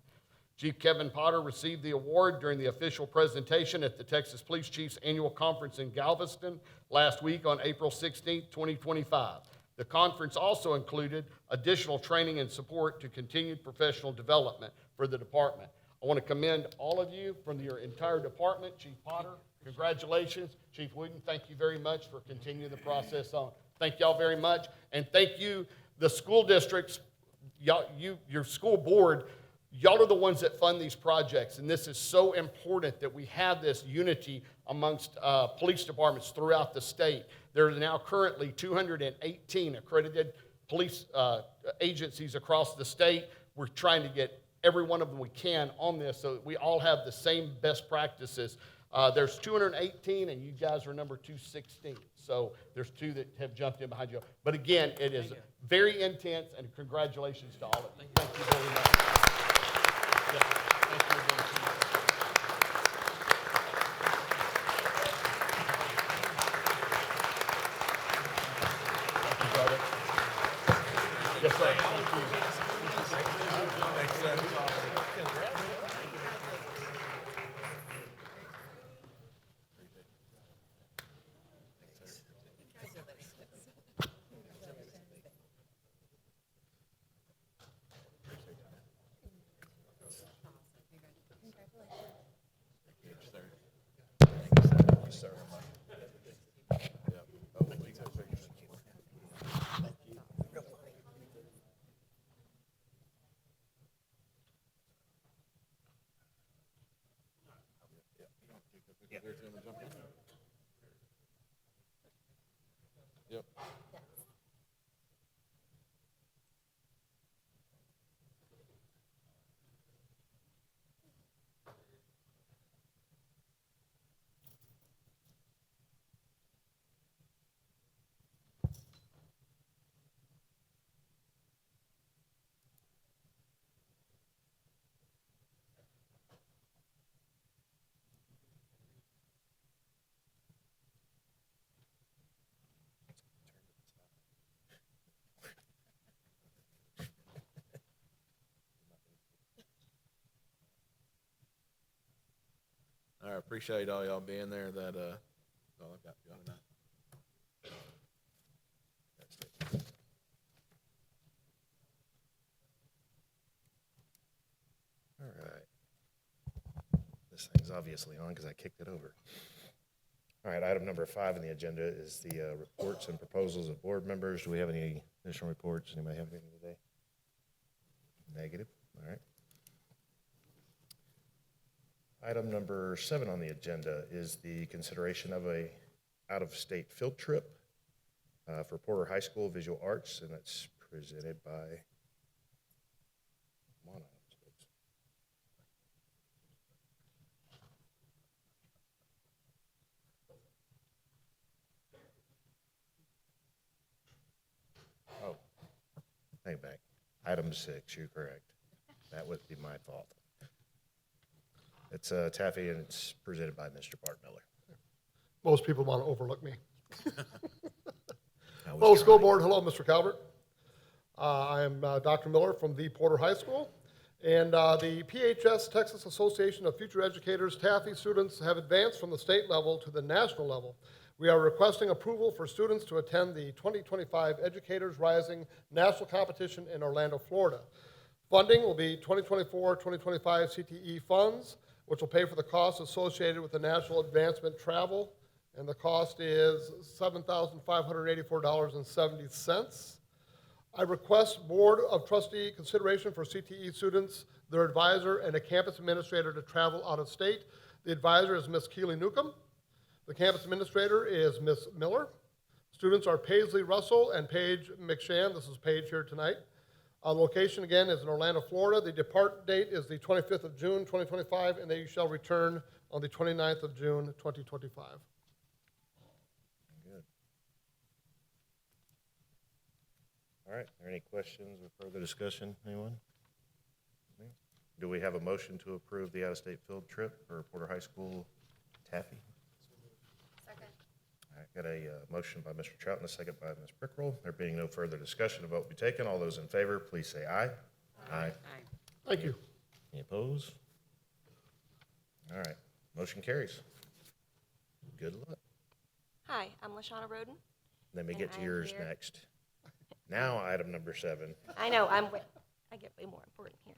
Chief Kevin Potter received the award during the official presentation at the Texas Police Chiefs Annual Conference in Galveston last week on April 16, 2025. The conference also included additional training and support to continued professional development for the department. I want to commend all of you from your entire department. Chief Potter, congratulations. Chief Wooten, thank you very much for continuing the process on. Thank y'all very much. And thank you, the school districts, your school board, y'all are the ones that fund these projects, and this is so important that we have this unity amongst police departments throughout the state. There are now currently 218 accredited police agencies across the state. We're trying to get every one of them we can on this so that we all have the same best practices. There's 218, and you guys are number 216. So there's 2 that have jumped in behind you. But again, it is very intense, and congratulations to all of you. Thank you very much. Yeah, thank you again. Thank you, brother. Yes, sir. Thank you. Yep. I appreciate all y'all being there. That's all I've got for y'all tonight. All right. This thing's obviously on because I kicked it over. All right, item number 5 on the agenda is the reports and proposals of board members. Do we have any additional reports? Anybody have anything today? Negative. All right. Item number 7 on the agenda is the consideration of a out-of-state field trip for Porter High School Visual Arts, and that's presented by Mono. Oh, take it back. Item 6, you're correct. That would be my fault. It's Taffy, and it's presented by Mr. Bart Miller. Most people want to overlook me. I was Hello, school trying. board. Hello, Mr. Calvert. I am Dr. Miller from the Porter High School. And the PHS, Texas Association of Future Educators, Taffy students have advanced from the state level to the national level. We are requesting approval for students to attend the 2025 Educators Rising National Competition in Orlando, Florida. Funding will be 2024-2025 CTE funds, which will pay for the costs associated with the national advancement travel, and the cost is $7,584.70. I request Board of Trustee consideration for CTE students, their advisor, and a campus administrator to travel out of state. The advisor is Ms. Keely Newcomb. The campus administrator is Ms. Miller. Students are Paisley Russell and Paige McShann. This is Paige here tonight. Location, again, is in Orlando, Florida. The depart date is the 25th of June, 2025, and they shall return on the 29th of June, 2025. Good. All right, are there any questions or further discussion, anyone? Do we have a motion to approve the out-of-state field trip for Porter High School Taffy? Second. I got a motion by Mr. Trout and a second by Ms. Brickroll. There being no further discussion, a vote will be taken. All those in favor, please say aye. Aye. Aye. Thank you. Any opposed? All right, motion carries. Good luck. Hi, I'm LaShawna Roden. Let me And get to I'm yours here. next. Now, item number 7. I know, I get way more important here.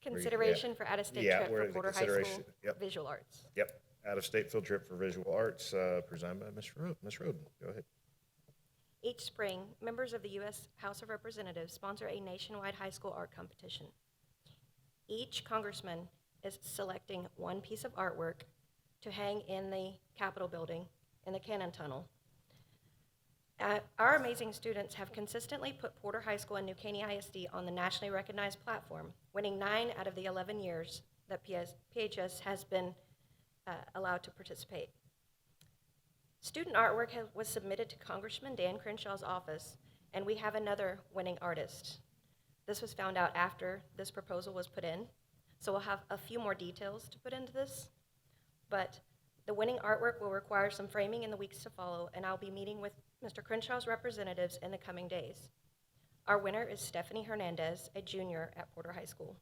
Consideration for out-of-state Yeah, trip we're for in the Porter High School consideration. Yep. Visual Arts. Yep, out-of-state field trip for visual arts, presented by Ms. Roden. Go ahead. Each spring, members of the U.S. House of Representatives sponsor a nationwide high school art competition. Each congressman is selecting one piece of artwork to hang in the Capitol building in the Cannon Tunnel. Our amazing students have consistently put Porter High School and New Caney ISD on the nationally recognized platform, winning 9 out of the 11 years that PHS has been allowed to participate. Student artwork was submitted to Congressman Dan Crenshaw's office, and we have another winning artist. This was found out after this proposal was put in, so we'll have a few more details to put into this, but the winning artwork will require some framing in the weeks to follow, and I'll be meeting with Mr. Crenshaw's representatives in the coming days. Our winner is Stephanie Hernandez, a junior at Porter High School.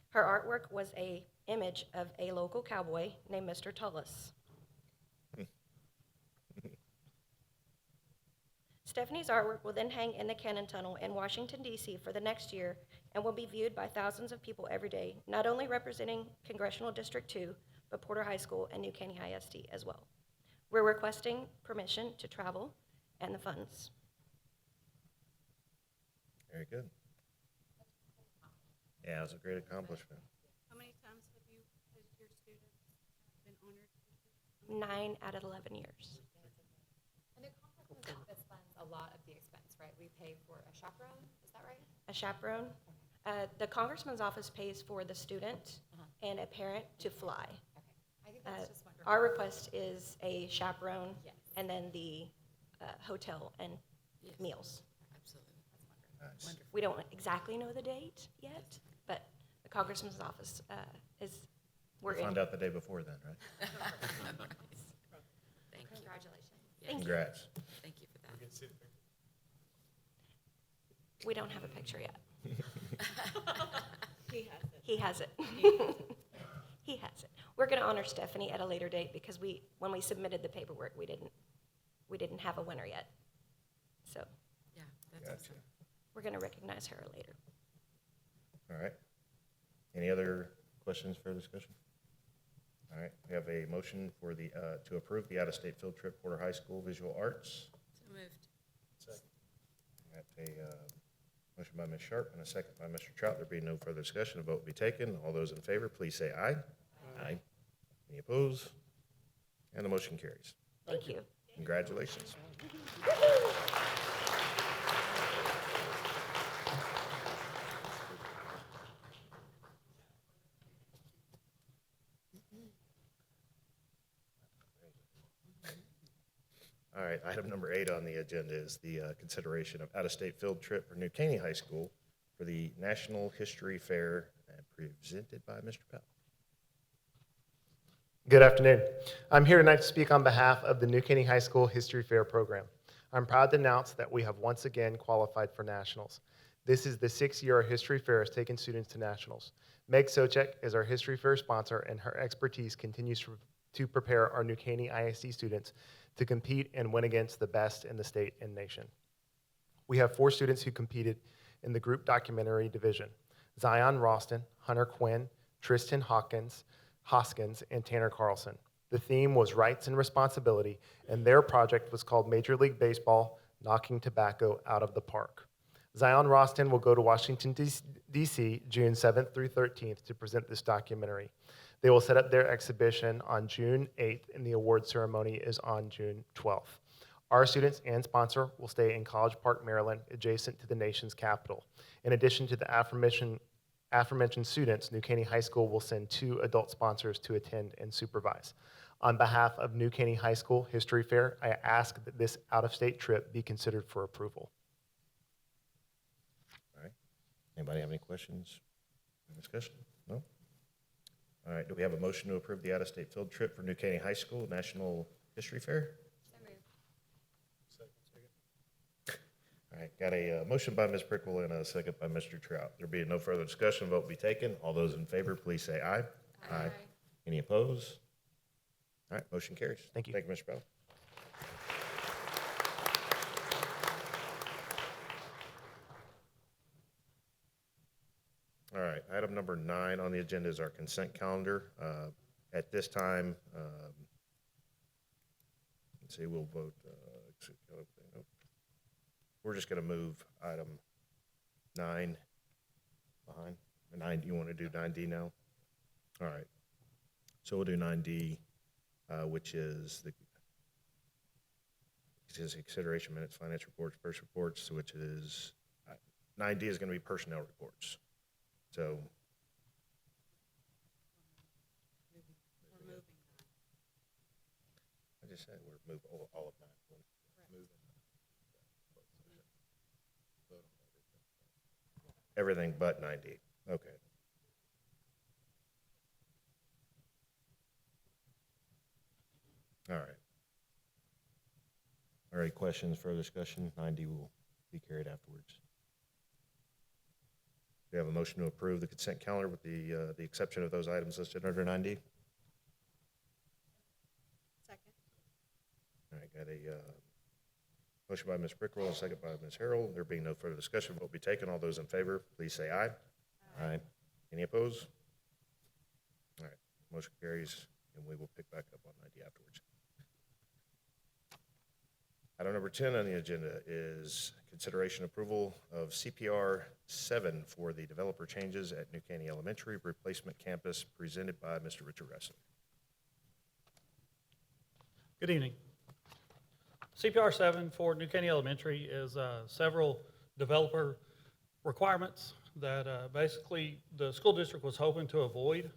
Her artwork was an image of a local cowboy named Mr. Tullis. Stephanie's artwork will then hang in the Cannon Tunnel in Washington, D.C. for the next year and will be viewed by thousands of people every day, not only representing Congressional District 2, but Porter High School and New Caney ISD as well. We're requesting permission to travel and the funds. Very good. Yeah, it was a great accomplishment. How many times has your students been honored? 9 out of 11 years. And the congressman's office funds a lot of the expense, right? We pay for a chaperone, is that right? A chaperone. The congressman's office pays for the student and a parent to fly. Okay. I think that's just wonderful. Our request is a chaperone Yes. and then the hotel and meals. Absolutely. Nice. Wonderful. We don't exactly know the date yet, but the congressman's office we're We'll in. find out the day before then, right? Thank you. Congratulations. Yes, Thank you. Congrats. Thank you for that. We don't have a picture yet. He has it. He has it. He has it. We're going to honor Stephanie at a later date because when we submitted the paperwork, we didn't have a winner yet. So Yeah, that's Gotcha. awesome. we're going to recognize her later. All right. Any other questions for discussion? All right, we have a motion for to approve the out-of-state field trip, Porter High School Visual Arts. So moved. Got a motion by Ms. Sharp and a second by Mr. Trout. There being no further discussion, a vote will be taken. All those in favor, please say aye. Aye. Any opposed? And the motion carries. Thank you. Congratulations. All right, item number 8 on the agenda is the consideration of out-of-state field trip for New Caney High School for the National History Fair, presented by Mr. Pell. Good afternoon. I'm here tonight to speak on behalf of the New Caney High School History Fair program. I'm proud to announce that we have once again qualified for nationals. This is the 6th year our History Fair has taken students to nationals. Meg Socek is our History Fair sponsor, and her expertise continues to prepare our New Caney ISD students to compete and win against the best in the state and nation. We have 4 students who competed in the group documentary division: Zion Ralston, Hunter Quinn, Tristan Hoskins, and Tanner Carlson. The theme was rights and responsibility, and their project was called Major League Baseball, Knocking Tobacco Out of the Park. Zion Ralston will go to Washington, D.C. June 7th through 13th to present this documentary. They will set up their exhibition on June 8th, and the award ceremony is on June 12th. Our students and sponsor will stay in College Park, Maryland, adjacent to the nation's capital. In addition to the aforementioned students, New Caney High School will send 2 adult sponsors to attend and supervise. On behalf of New Caney High School History Fair, I ask that this out-of-state trip be considered for approval. All right. Anybody have any questions or discussion? No? All right, do we have a motion to approve the out-of-state field trip for New Caney High School National History Fair? So moved. All right, got a motion by Ms. Prickle and a second by Mr. Trout. There being no further discussion, vote be taken. All those in favor, please say aye. Aye. Any opposed? All right, motion carries. Thank you. Thank you, Mr. Bell. All right, item number 9 on the agenda is our consent calendar. At this time, let's see, we'll vote. we're just gonna move item 9 behind. 9, you wanna do 9D now? All right. So we'll do 9D, which is consideration minutes, finance reports, purse reports, which is, 9D is gonna be personnel reports. So. I just said we're move all of 9. Everything but 9D. Okay. All right. All right, questions, further discussion? 9D will be carried afterwards. We have a motion to approve the consent calendar with the exception of those items listed under 9D. Second. All right, got a motion by Ms. Brickroll and a second by Ms. Harrell. There being no further discussion, vote be taken. All those in favor, please say aye. Aye. Any opposed? All right, motion carries, and we will pick back up on 9D afterwards. Item number 10 on the agenda is consideration approval of CPR 7 for the developer changes at New Caney Elementary replacement campus presented by Mr. Richard Ressler. Good evening. CPR 7 for New Caney Elementary is several developer requirements that basically the school district was hoping to avoid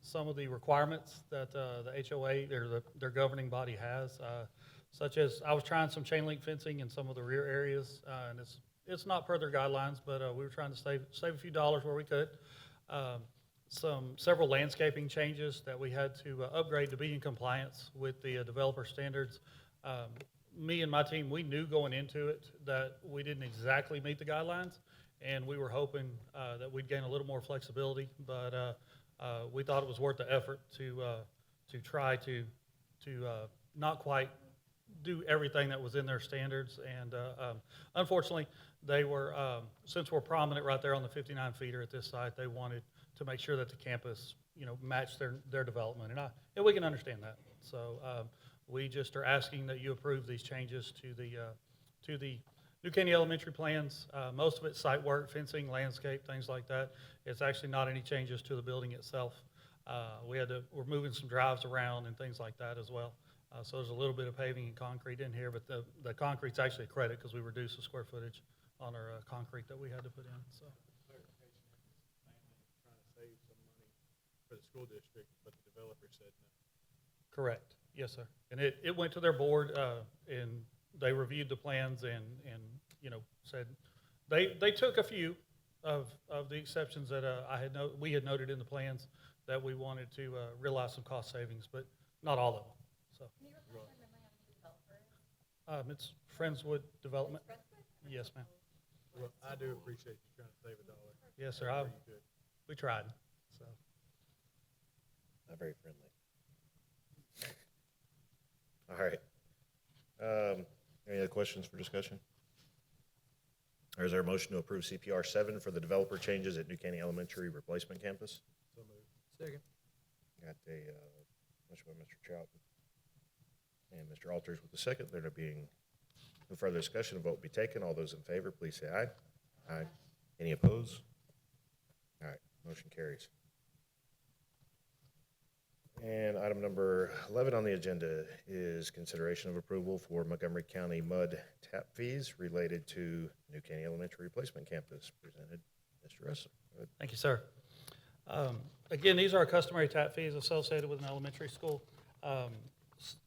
some of the requirements that the HOA or their governing body has, such as I was trying some chain link fencing in some of the rear areas, and it's not per their guidelines, but we were trying to save a few dollars where we could. Several landscaping changes that we had to upgrade to be in compliance with the developer standards. Me and my team, we knew going into it that we didn't exactly meet the guidelines, and we were hoping that we'd gain a little more flexibility, but we thought it was worth the effort to try to not quite do everything that was in their standards. And unfortunately, they were, since we're prominent right there on the 59 feeder at this site, they wanted to make sure that the campus, matched their development. And we can understand that. So we just are asking that you approve these changes to the New Caney Elementary plans. Most of it's site work, fencing, landscape, things like that. It's actually not any changes to the building itself. We're moving some drives around and things like that as well. So there's a little bit of paving and concrete in here, but the concrete's actually a credit because we reduced the square footage on our concrete that we had to put in. So. Trying to save some money for the school district, but the developer said no. Correct. Yes, sir. And it went to their board, and they reviewed the plans and said they took a few of the exceptions that we had noted in the plans that we wanted to realize some cost savings, but not all of them. So. Can you refresh my memory on who the developer is? It's Friendswood Development. Yes, ma'am. Well, I do appreciate you trying to save $1. Yes, sir. Whatever you could. We tried. So. Not very friendly. All right. Any other questions for discussion? Or is there a motion to approve CPR 7 for the developer changes at New Caney Elementary replacement campus? So moved. Second. Got a motion by Mr. Trout and Mr. Alters with the second. There being no further discussion, a vote will be taken. All those in favor, please say aye. Aye. Any opposed? All right, motion carries. And item number 11 on the agenda is consideration of approval for Montgomery County mud tap fees related to New Caney Elementary Replacement Campus. Presented, Mr. Ressler. Go ahead. Thank you, sir. Again, these are customary tap fees associated with an elementary school.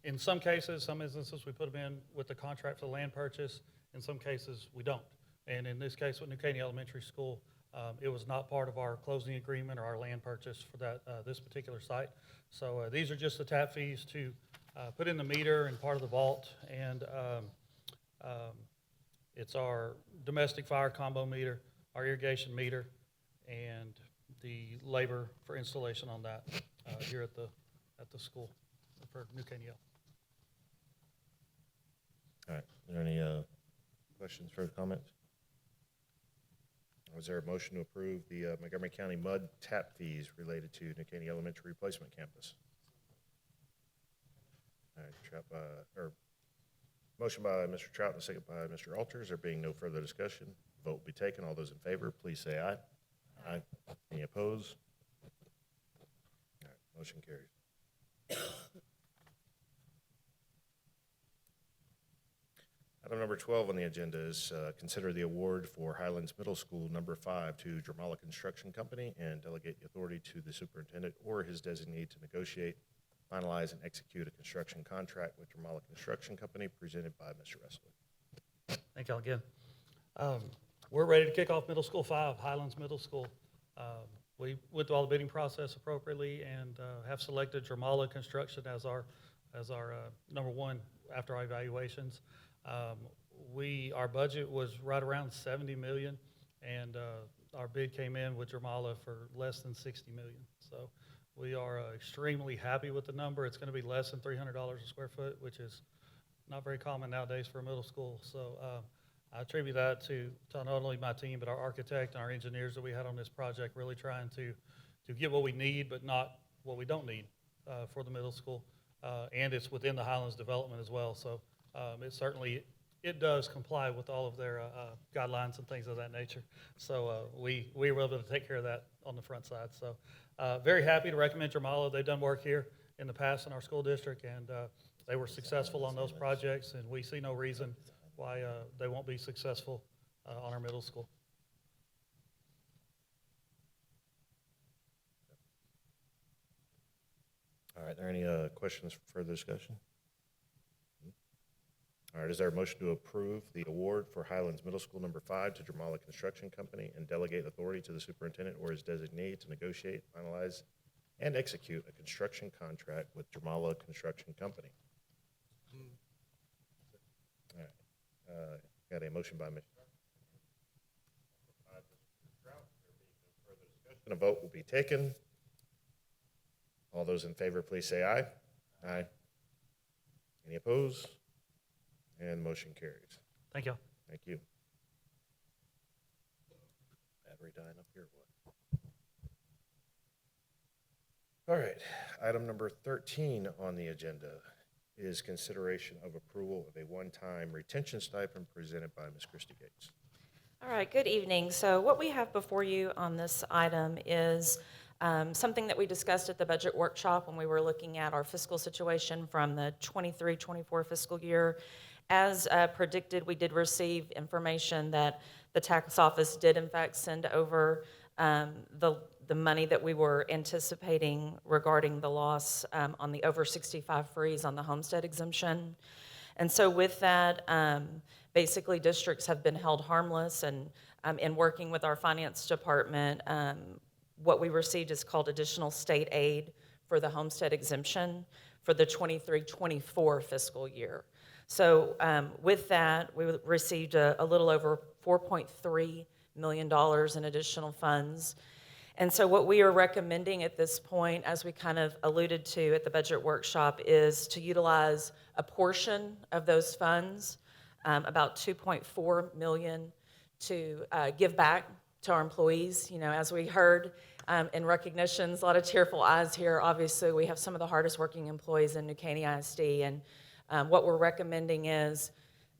In some cases, some instances, we put them in with the contract for the land purchase. In some cases, we don't. And in this case, with New Caney Elementary School, it was not part of our closing agreement or our land purchase for this particular site. So these are just the tap fees to put in the meter and part of the vault. And it's our domestic fire combo meter, our irrigation meter, and the labor for installation on that here at the school for New Caney L. All right, are there any questions, further comments? Was there a motion to approve the Montgomery County mud tap fees related to New Caney Elementary Replacement Campus? All right, Motion by Mr. Trout and second by Mr. Alters. There being no further discussion, vote will be taken. All those in favor, please say aye. Aye. Any opposed? All right, motion carries. Item number 12 on the agenda is consider the award for Highlands Middle School number 5 to Dramala Construction Company and delegate the authority to the superintendent or his designee to negotiate, finalize, and execute a construction contract with Dramala Construction Company presented by Mr. Wrestler. Thank y'all again. We're ready to kick off Middle School 5, Highlands Middle School. We went through all the bidding process appropriately and have selected Dramala Construction as our number one after our evaluations. Our budget was right around 70 million, and our bid came in with Dramala for less than 60 million. So we are extremely happy with the number. It's going to be less than $300 a square foot, which is not very common nowadays for a middle school. So I attribute that to not only my team, but our architect and our engineers that we had on this project, really trying to get what we need, but not what we don't need for the middle school. And it's within the Highlands development as well. So it does comply with all of their guidelines and things of that nature. So we were able to take care of that on the front side. So very happy to recommend Dramala. They've done work here in the past in our school district, and they were successful on those projects, and we see no reason why they won't be successful on our middle school. All right, are there any questions for further discussion? All right, is there a motion to approve the award for Highlands Middle School number 5 to Dramala Construction Company and delegate authority to the superintendent or his designee to negotiate, finalize, and execute a construction contract with Dramala Construction Company? All right, got a motion by Mr. Trout. There being no further discussion, a vote will be taken. All those in favor, please say aye. Aye. Any opposed? And motion carries. Thank you. Thank you. Battery dying up here, what? All right, item number 13 on the agenda is consideration of approval of a one-time retention stipend presented by Ms. Christy Gates. All right, good evening. So what we have before you on this item is something that we discussed at the budget workshop when we were looking at our fiscal situation from the 23-24 fiscal year. As predicted, we did receive information that the tax office did in fact send over the money that we were anticipating regarding the loss on the over 65 freeze on the homestead exemption. And so with that, basically districts have been held harmless, and in working with our finance department, what we received is called additional state aid for the homestead exemption for the 23-24 fiscal year. So with that, we received a little over $4.3 million in additional funds. And so what we are recommending at this point, as we kind of alluded to at the budget workshop, is to utilize a portion of those funds, about $2.4 million, to give back to our employees. You know, as we heard in recognitions, a lot of tearful eyes here. Obviously, we have some of the hardest working employees in Caney ISD, and what we're recommending is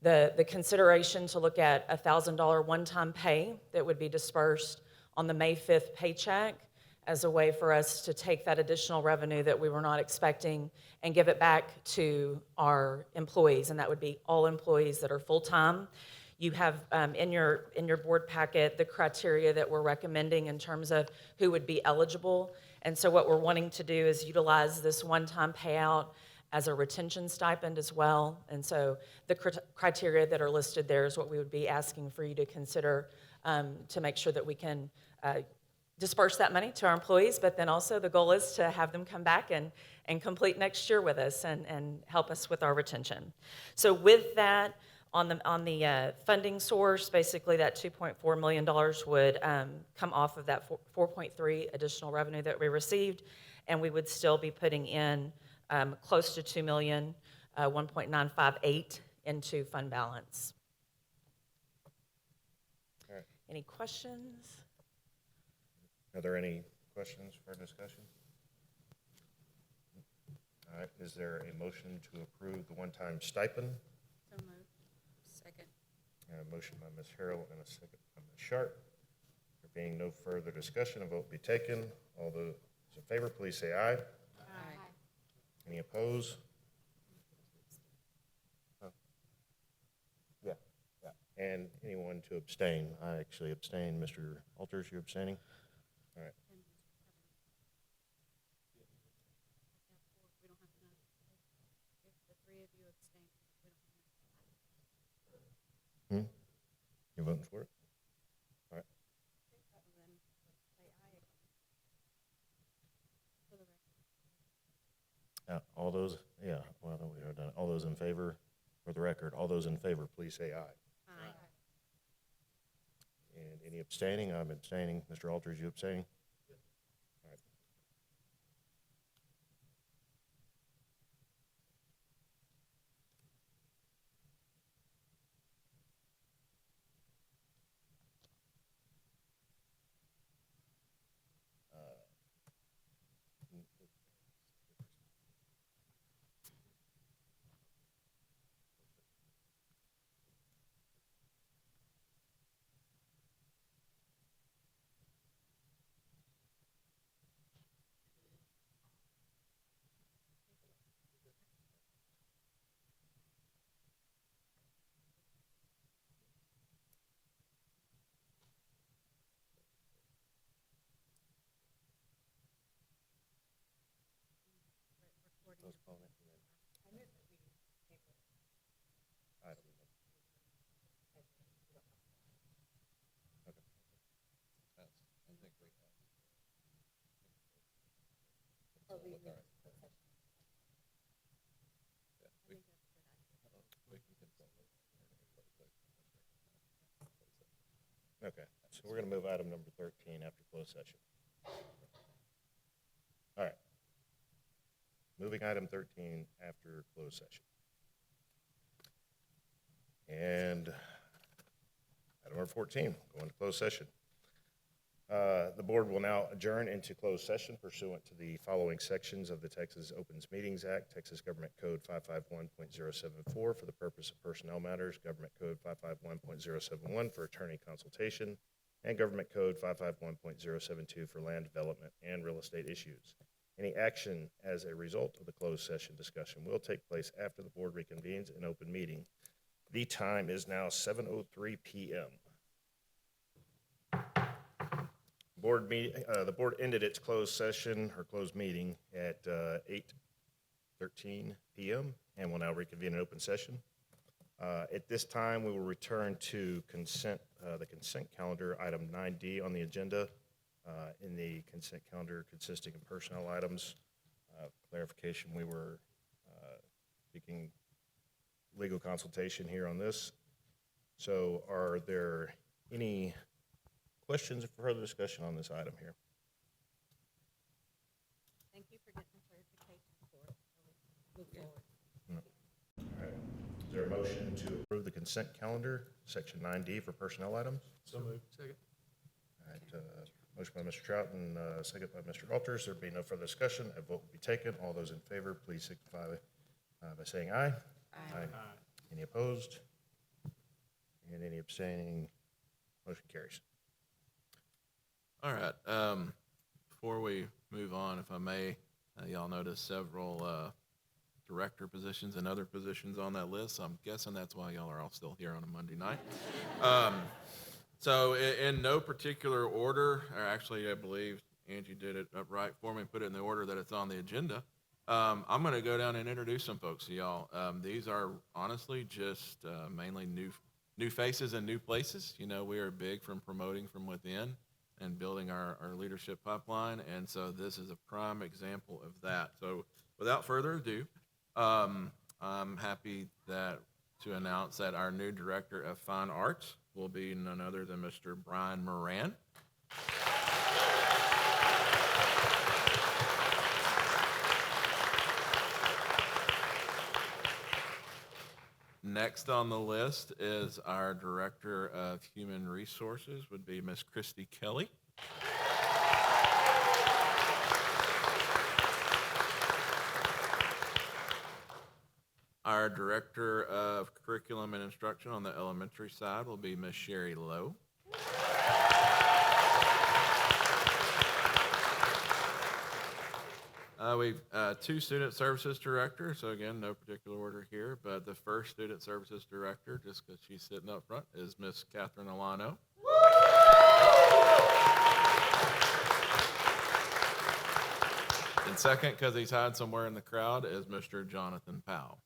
the consideration to look at a $1,000 one-time pay that would be dispersed on the May 5th paycheck as a way for us to take that additional revenue that we were not expecting and give it back to our employees, and that would be all employees that are full-time. You have in your board packet the criteria that we're recommending in terms of who would be eligible, and so what we're wanting to do is utilize this one-time payout as a retention stipend as well. And so the criteria that are listed there is what we would be asking for you to consider to make sure that we can disperse that money to our employees, but then also the goal is to have them come back and complete next year with us and help us with our retention. So with that, on the funding source, basically that $2.4 million would come off of that 4.3 additional revenue that we received, and we would still be putting in close to $2 million, 1.958 into fund balance. All right. Any questions? Are there any questions for discussion? All right, is there a motion to approve the one-time stipend? So moved. And a motion by Ms. Harrell and a second by Ms. Sharp. There being no further discussion, a vote will be taken. All those in favor, please say aye. Aye. Any opposed? Oh. Yeah, yeah. And anyone to abstain? I actually abstain. Mr. Alters, you abstaining? All right. We don't have enough. If the three of you abstain, we don't have enough. You voting for it? All right. Then say aye again. For the record. All those, yeah, well, we are done. All those in favor, for the record, all those in favor, please say aye. Aye. And any abstaining? I'm abstaining. Mr. Alters, you abstaining? All right. Postpone it and then. I don't know. Okay. Okay, so we're gonna move item number 13 after closed session. All right. Moving item 13 after closed session. And item number 14, going to closed session. The board will now adjourn into closed session pursuant to the following sections of the Texas Opens Meetings Act, Texas Government Code 551.074 for the purpose of personnel matters, Government Code 551.071 for attorney consultation, and Government Code 551.072 for land development and real estate issues. Any action as a result of the closed session discussion will take place after the board reconvenes in open meeting. The time is now 7:03 p.m. The board ended its closed session or closed meeting at 8:13 p.m. and will now reconvene in open session. At this time, we will return to the consent calendar, item 9D on the agenda. In the consent calendar consisting of personnel items. Clarification, we were seeking legal consultation here on this. So are there any questions or further discussion on this item here? Thank you for getting the clarification for it. Move forward. All right. Is there a motion to approve the consent calendar, section 9D for personnel items? So moved. Second. All right, motion by Mr. Trout and second by Mr. Alters. There be no further discussion. A vote will be taken. All those in favor, please signify by saying aye. Aye. Any opposed? And any abstaining? Motion carries. All right, before we move on, if I may, y'all notice several director positions and other positions on that list. So I'm guessing that's why y'all are all still here on a Monday night. So in no particular order, or actually I believe Angie did it up right for me, put it in the order that it's on the agenda. I'm going to go down and introduce some folks to y'all. These are honestly just mainly new faces and new places. You know, we are big from promoting from within and building our leadership pipeline, and so this is a prime example of that. So without further ado, I'm happy to announce that our new Director of Fine Arts will be none other than Mr. Brian Moran. Next on the list is our Director of Human Resources, would be Miss Christy Kelly. Our Director of Curriculum and Instruction on the elementary side will be Miss Sherry Lowe. We've two Student Services Directors, so again, no particular order here, but the first Student Services Director, just because she's sitting up front, is Miss Catherine Alano. And second, because he's hiding somewhere in the crowd, is Mr. Jonathan Powell.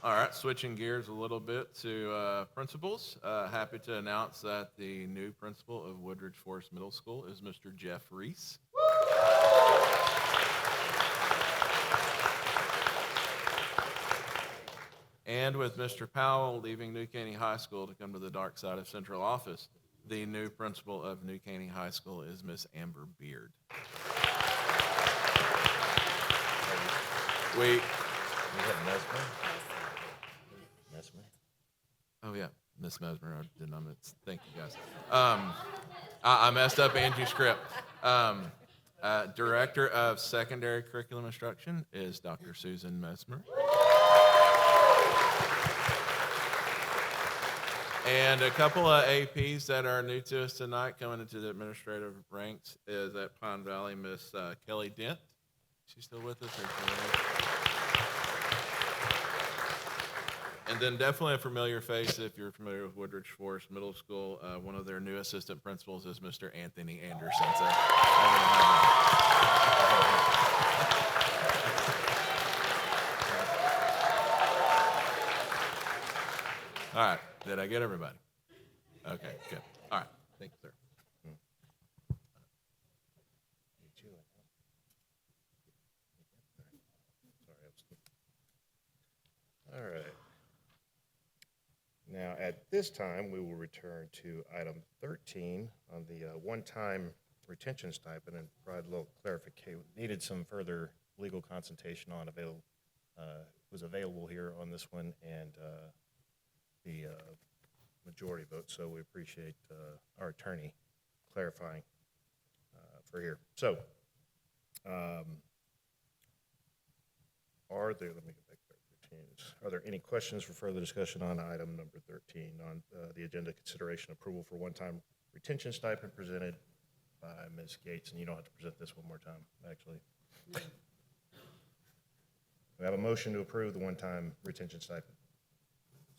All right, switching gears a little bit to principals. Happy to announce that the new principal of Woodridge Forest Middle School is Mr. Jeff Reese. And with Mr. Powell leaving New Caney High School to come to the dark side of central office, the new principal of New Caney High School is Miss Amber Beard. We have Mesmer. Oh, yeah, Miss Mesmer, I did not miss. Thank you, guys. I messed up Angie's script. Director of Secondary Curriculum Instruction is Dr. Susan Mesmer. And a couple of APs that are new to us tonight coming into the administrative ranks is at Pine Valley, Miss Kelly Dent. She's still with us? And then definitely a familiar face if you're familiar with Woodridge Forest Middle School. One of their new assistant principals is Mr. Anthony Anderson. So, all right, did I get everybody? Okay, good. All right, thank you, sir. All right. Now, at this time, we will return to item 13 on the one-time retention stipend and provide a little clarification. Needed some further legal consultation on was available here on this one, and the majority vote, so we appreciate our attorney clarifying for here. So, let me get back to 13. Are there any questions for further discussion on item number 13 on the agenda consideration approval for one-time retention stipend presented by Ms. Gates? And you don't have to present this one more time, actually. We have a motion to approve the one-time retention stipend.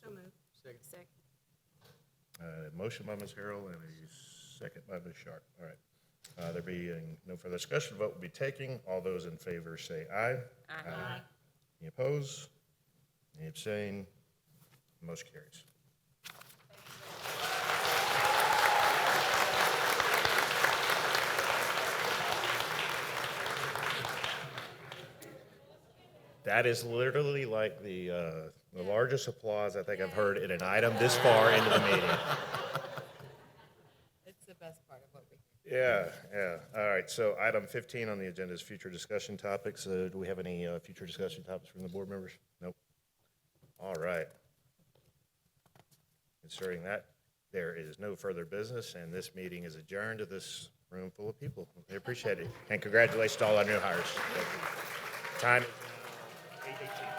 So moved. Second. Motion by Ms. Harrell and a second by Ms. Sharp. All right. There being no further discussion, vote will be taken. All those in favor say aye. Aye. Any opposed? Any abstain? Motion carries. That is literally like the largest applause I think I've heard in an item this far into the meeting. It's the best part of what we Yeah. All right, so item 15 on the agenda is future discussion topics. Do we have any future discussion topics from the board members? Nope. All right. Considering that, there is no further business, and this meeting is adjourned to this room full of people. We appreciate it. And congratulations to all our new hires. Time is now 8:18.